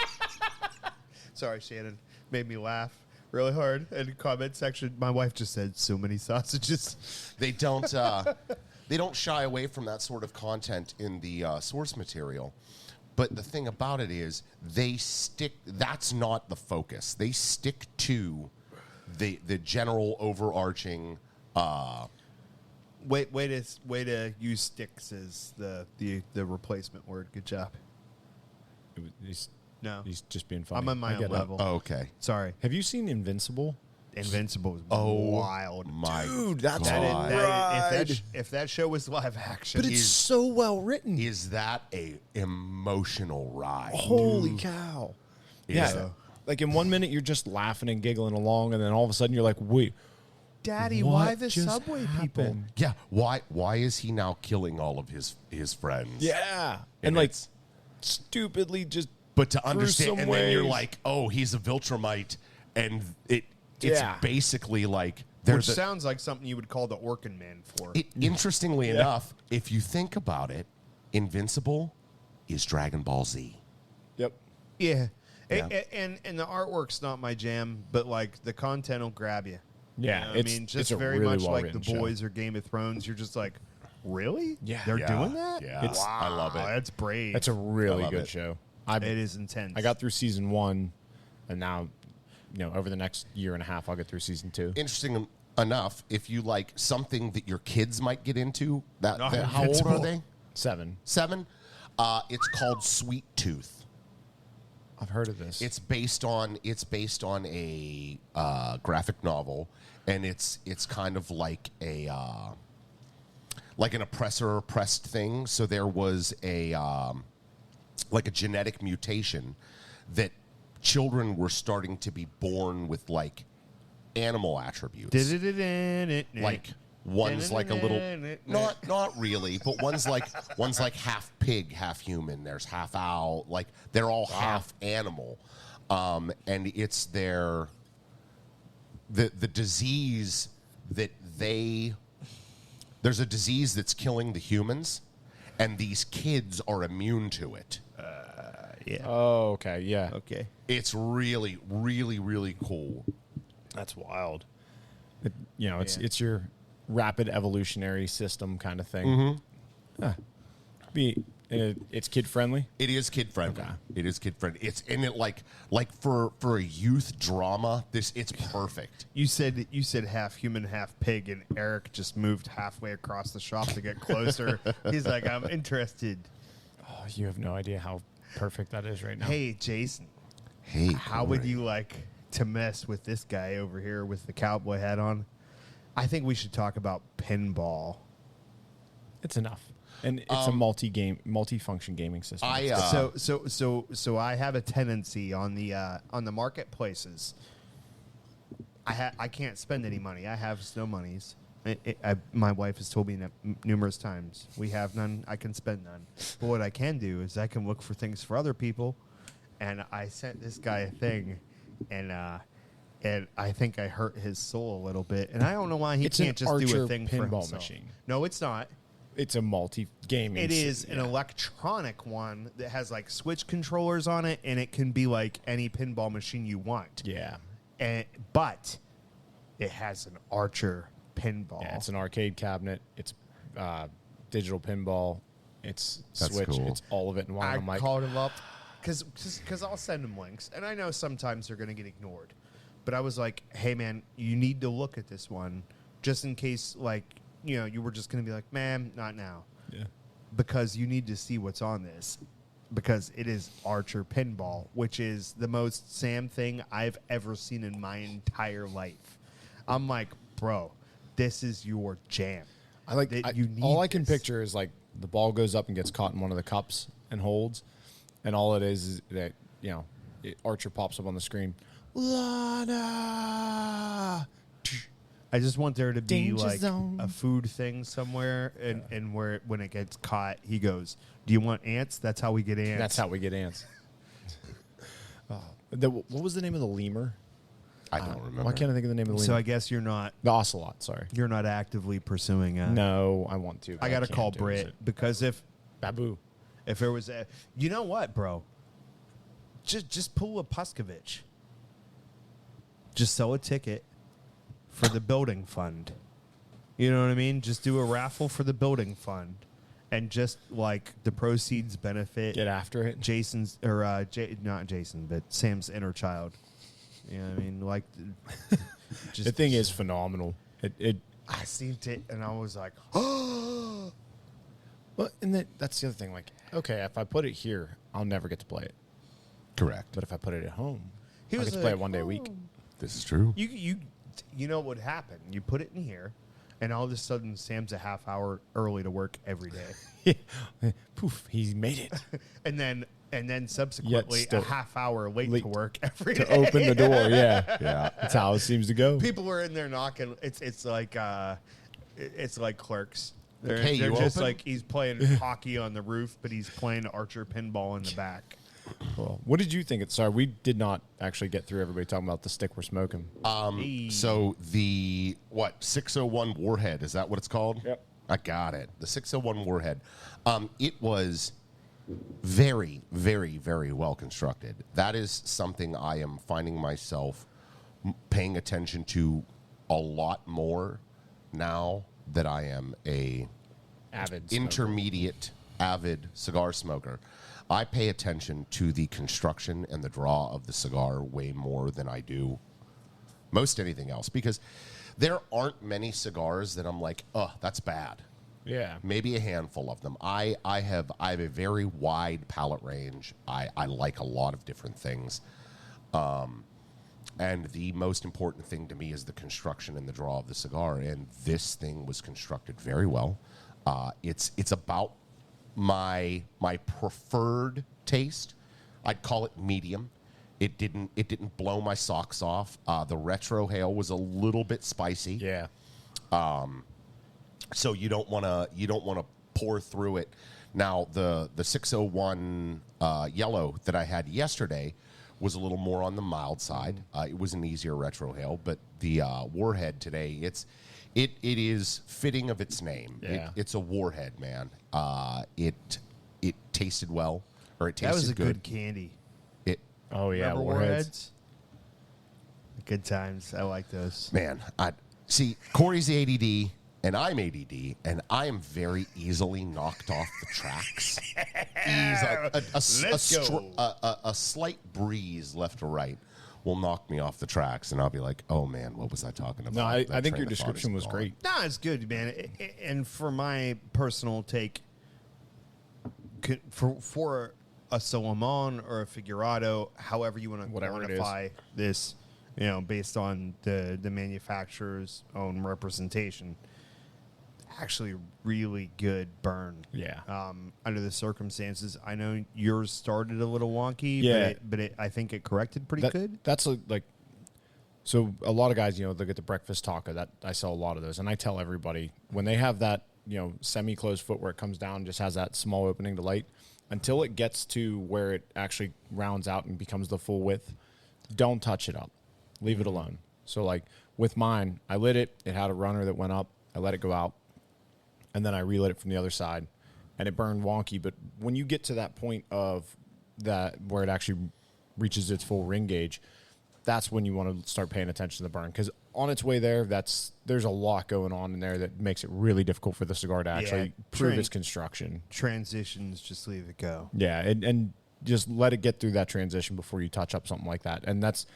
Sorry, Shannon. Made me laugh really hard. In the comment section, my wife just said so many sausages. They don't shy away from that sort of content in the source material. But the thing about it is, that's not the focus. They stick to the general overarching. Way to use sticks as the replacement word. Good job. He's No, just being funny. I'm on my I own get it. level. Oh, okay. Sorry. Have you seen Invincible? Invincible is Oh, wild. my Dude, that's God. If that show was live action, But it's so well written. Is that a emotional ride? Holy cow. Is Yeah. that- Like in 1 minute, you're just laughing and giggling along, and then all of a sudden, you're like, wait. Daddy, what why the just subway people? happened? Yeah. Why is he now killing all of his friends? Yeah. And And like, it's- stupidly just. But to understand, gruesome and then you're ways. like, oh, he's a Viltrumite, and it's Yeah. basically like Which sounds like something you would call the Orkin Man for. Interestingly enough, if you think about it, Invincible is Dragon Ball Z. Yep. Yeah. Yeah. And the artwork's not my jam, but like the content will grab you. Yeah, You know what I it's- mean, it's just a very really much like The well-written show. Boys or Game of Thrones. You're just like, really? Yeah. They're Yeah, doing that? yeah. It's- I love it. Wow, that's brave. That's a really love good it. show. It is intense. I got through season 1, and now, over the next year and a half, I'll get through season 2. Interesting enough, if you like something that your kids might get into, how old Invincible. are they? 7. 7. It's called Sweet Tooth. I've heard of this. It's based on a graphic novel, and it's kind of like an oppressor-oppressed thing. So there was a genetic mutation that children were starting to be born with like animal attributes. Like one's like a little not really, but one's like half pig, half human. There's half owl. Like they're all half animal, and it's the disease that there's a disease that's killing the humans, and these kids are immune to it. Yeah. Oh, okay. Yeah. Okay. It's really, really, really cool. That's wild. It's your rapid evolutionary system kind of thing. It's kid friendly. It is kid friendly. Okay. It is kid friendly. It's in it like for a youth drama. It's perfect. You said half human, half pig, and Eric just moved halfway across the shop to get closer. He's like, I'm interested. Oh, you have no idea how perfect that is right now. Hey, Jason, Hey, how would you like to mess with this guy over here with the cowboy hat on? I think we should talk about pinball. It's enough. And it's a multi-function gaming system. So I have a tendency on the marketplaces. I can't spend any money. I have no monies. My wife has told me numerous times, we have none, I can spend none. But what I can do is I can look for things for other people. And I sent this guy a thing, and I think I hurt his soul a little bit. And I don't know why he can't just do a thing for pinball himself. machine. No, it's not. It's a multi-gaming. It is an electronic one that has like switch controllers on it, and it can be like any pinball machine you want. Yeah. But it has an Archer pinball. Yeah, it's an arcade cabinet. It's digital pinball. It's That's Switch. cool. It's all of it in one. I I'm like, called him up because I'll send him links, and I know sometimes they're going to get ignored. But I was like, hey, man, you need to look at this one just in case, like, you were just going to be like, man, not now. yeah. Because you need to see what's on this. Because it is Archer Pinball, which is the most Sam thing I've ever seen in my entire life. I'm like, bro, this is your jam. All I can picture is like the ball goes up and gets caught in one of the cups and holds, and all it is that Archer pops up on the screen. Lana. I just want there to be Danger like zone. a food thing somewhere, and where when it gets caught, he goes, "Do you want ants? That's how we get ants." That's how we get ants. What was the name of the lemur? I don't remember. Why can't I think of the name of the lemur? So I guess you're not The ocelot, sorry. actively pursuing a. No, I want to. but I got to can't call do Britt it. because if Babu. there was a, you know what, bro? Just pull a Puskovich. Just sell a ticket for the building fund. You know what I mean? Just do a raffle for the building fund, and just like the proceeds benefit. Get after it. Jason's or not Jason, but Sam's inner child. You know what I mean? Like, just, The thing is phenomenal. I seen it and I was like, oh. Well, and that's the other thing. Like, okay, if I put it here, I'll never get to play it. Correct. But if I put it at home, He I was get to play like, it one day a week. This is true. You know what would happen? You put it in here, and all of a sudden Sam's a half hour early to work every day, Poof, he made it. and then subsequently still a half hour late to work every to day. open the door. Yeah, Yeah. that's how it seems to go. People are in there knocking. It's like Clerks. They're, Hey, they're you just open? like he's playing hockey on the roof, but he's playing archer pinball in the back. Well, what did you think? Sorry, we did not actually get through everybody talking about the stick we're smoking. Hey. So the 601 Warhead, is that what it's called? Yep. I got it. The 601 Warhead. It was very, very, very well constructed. That is something I am finding myself paying attention to a lot more now that I am a Avid smoker. intermediate avid cigar smoker. I pay attention to the construction and the draw of the cigar way more than I do most anything else, because there aren't many cigars that I'm like, oh, that's bad. Yeah. Maybe a handful of them. I have a very wide palate range. I like a lot of different things. And the most important thing to me is the construction and the draw of the cigar. And this thing was constructed very well. It's about my preferred taste. I'd call it medium. It didn't blow my socks off. The retro hail was a little bit spicy. Yeah. So you don't want to pour through it. Now the 601 yellow that I had yesterday was a little more on the mild side. It was an easier retro hail, but the Warhead today, it is fitting of its name. Yeah. It's a Warhead, man. It tasted well, or it tasted That was a good. good candy. It Oh yeah. Remember Warheads. Good times. I like those. Man, I see Corey's ADD and I'm ADD, and I am very easily knocked off the tracks. Let's go. A slight breeze left or right will knock me off the tracks, and I'll be like, "Oh man, what was I talking about?" No, I That think train your of thought is description was gone. great. No, it's good, man. And for my personal take, for a Solomon or a Figurado, however you want to Whatever it is. quantify this, based on the manufacturer's own representation, actually really good burn. Yeah. Under the circumstances, I know yours started a little wonky, Yeah. but it, I think it corrected pretty good. That's so a lot of guys, they get the breakfast taco. That I sell a lot of those, and I tell everybody when they have that, semi-closed foot where it comes down, just has that small opening to light, until it gets to where it actually rounds out and becomes the full width. Don't touch it up. Leave it alone. So like with mine, I lit it. It had a runner that went up. I let it go out. And then I relit it from the other side, and it burned wonky. But when you get to that point of that where it actually reaches its full ring gauge, that's when you want to start paying attention to the burn. Because on its way there, there's a lot going on in there that makes it really difficult for the cigar to actually prove its construction. Transitions, just leave it go. Yeah, and just let it get through that transition before you touch up something like that. And that's,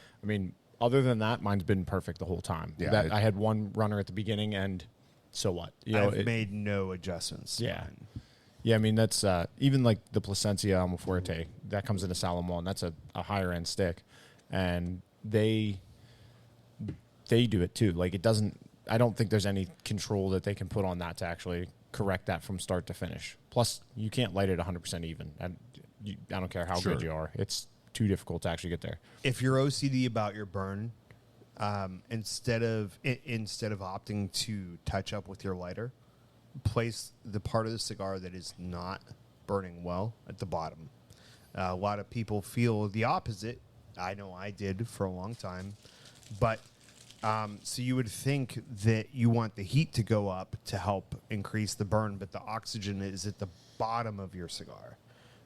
other than that, mine's been perfect the whole time. Yeah, I had one runner at the beginning, and so what? I've made no adjustments. to Yeah. mine. Yeah, that's even like the Plasencia Almafuerte that comes in a Salomon. That's a higher end stick, and they do it too. Like it doesn't. I don't think there's any control that they can put on that to actually correct that from start to finish. Plus, you can't light it 100% even. And I don't care how Sure. good you are. It's too difficult to actually get there. If you're OCD about your burn, instead of opting to touch up with your lighter, place the part of the cigar that is not burning well at the bottom. A lot of people feel the opposite I know I did for a long time. But so you would think that you want the heat to go up to help increase the burn, but the oxygen is at the bottom of your cigar.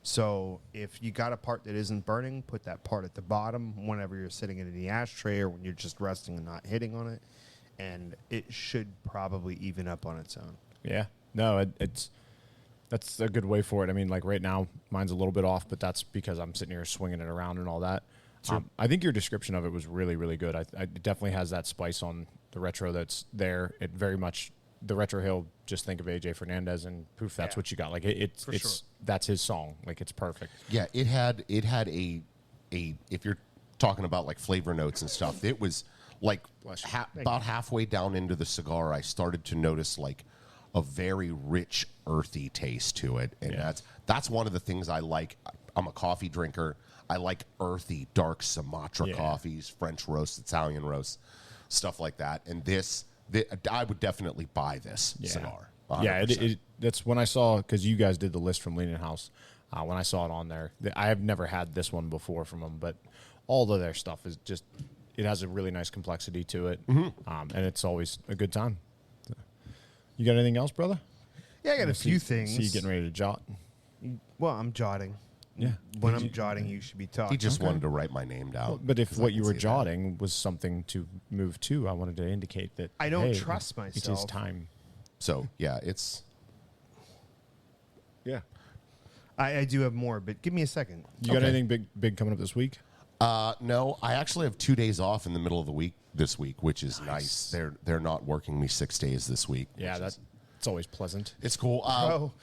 So if you got a part that isn't burning, put that part at the bottom whenever you're sitting in the ashtray or when you're just resting and not hitting on it. And it should probably even up on its own. Yeah. No, that's a good way for it. I mean, like right now, mine's a little bit off, but that's because I'm sitting here swinging it around and all that. I think your description of it was really, really good. It definitely has that spice on the retro that's there. It very much, the retro hill, just think of AJ Fernandez and poof, that's what you got. Like it's sure. That's his song. Like it's perfect. Yeah, it had a if you're talking about like flavor notes and stuff, it was like about halfway down into the cigar, I started to notice like a very rich, earthy taste to it, and that's one of the things I like. I'm a coffee drinker. I like earthy, dark Sumatra coffees, French roasts, Italian roasts, stuff like that. And I would definitely buy this cigar. 100%. Yeah, that's when I saw, because you guys did the list from Leaning House. When I saw it on there, I have never had this one before from them, but all of their stuff is just, it has a really nice complexity to it, and it's always a good time. You got anything else, brother? Yeah, I got a few things. See you getting ready to jot? Well, I'm jotting. Yeah. When I'm jotting, you should be talking. He just wanted to write my name down. Well, but if what you were jotting was something to move to, I wanted to indicate that I don't trust myself. It is time. So, yeah, it's... Yeah. I do have more, but give me a second. You got anything big coming up this week? No, I actually have 2 days off in the middle of the week this week, which is nice. They're not working me 6 days this week. Yeah, it's always pleasant. It's cool.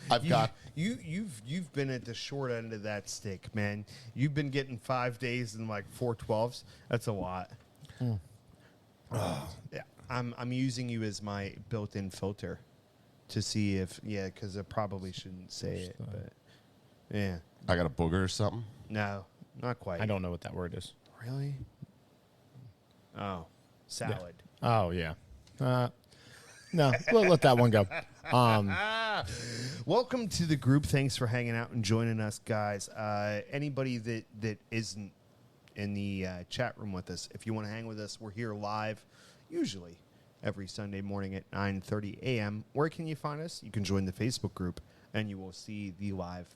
You've been at the short end of that stick, man. You've been getting 5 days and like 4 12s. That's a lot. Yeah, I'm using you as my built-in filter to see if because I probably shouldn't say it, but yeah. I got a booger or something. No, not quite. I don't know what that word is. Really? Oh, salad. Yeah. Oh yeah. No, let that one go. Welcome to the group. Thanks for hanging out and joining us, guys. Anybody that isn't in the chat room with us, if you want to hang with us, we're here live, usually every Sunday morning at 9:30 a.m. Where can you find us? You can join the Facebook group, and you will see the live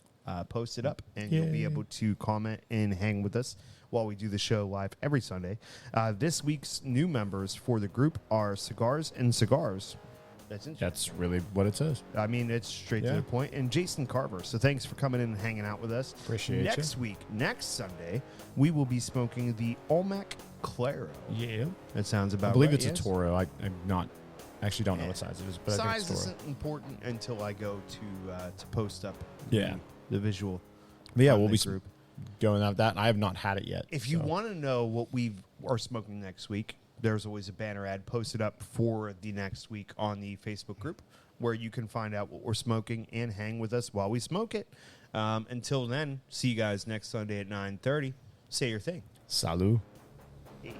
posted up, and you'll be able to comment and hang with us while we do the show live every Sunday. This week's new members for the group are Cigars and Cigars. That's really what it says. I mean, it's straight to the point. And Jason Carver. So thanks for coming in and hanging out with us. Appreciate Next week, next Sunday, we will be smoking the Olmec Claro. Yeah. That sounds about right. I believe it's yes? a Toro. I'm not actually don't know what size it is, but I think size it's Toro. isn't important until I go to post up Yeah. the visual. But yeah, on we'll the be group. going out that. I have not had it yet. If you want to know what we are smoking next week, there's always a banner ad posted up for the next week on the Facebook group where you can find out what we're smoking and hang with us while we smoke it. Until then, see you guys next Sunday at 9:30. Say your thing. Salut. Hey.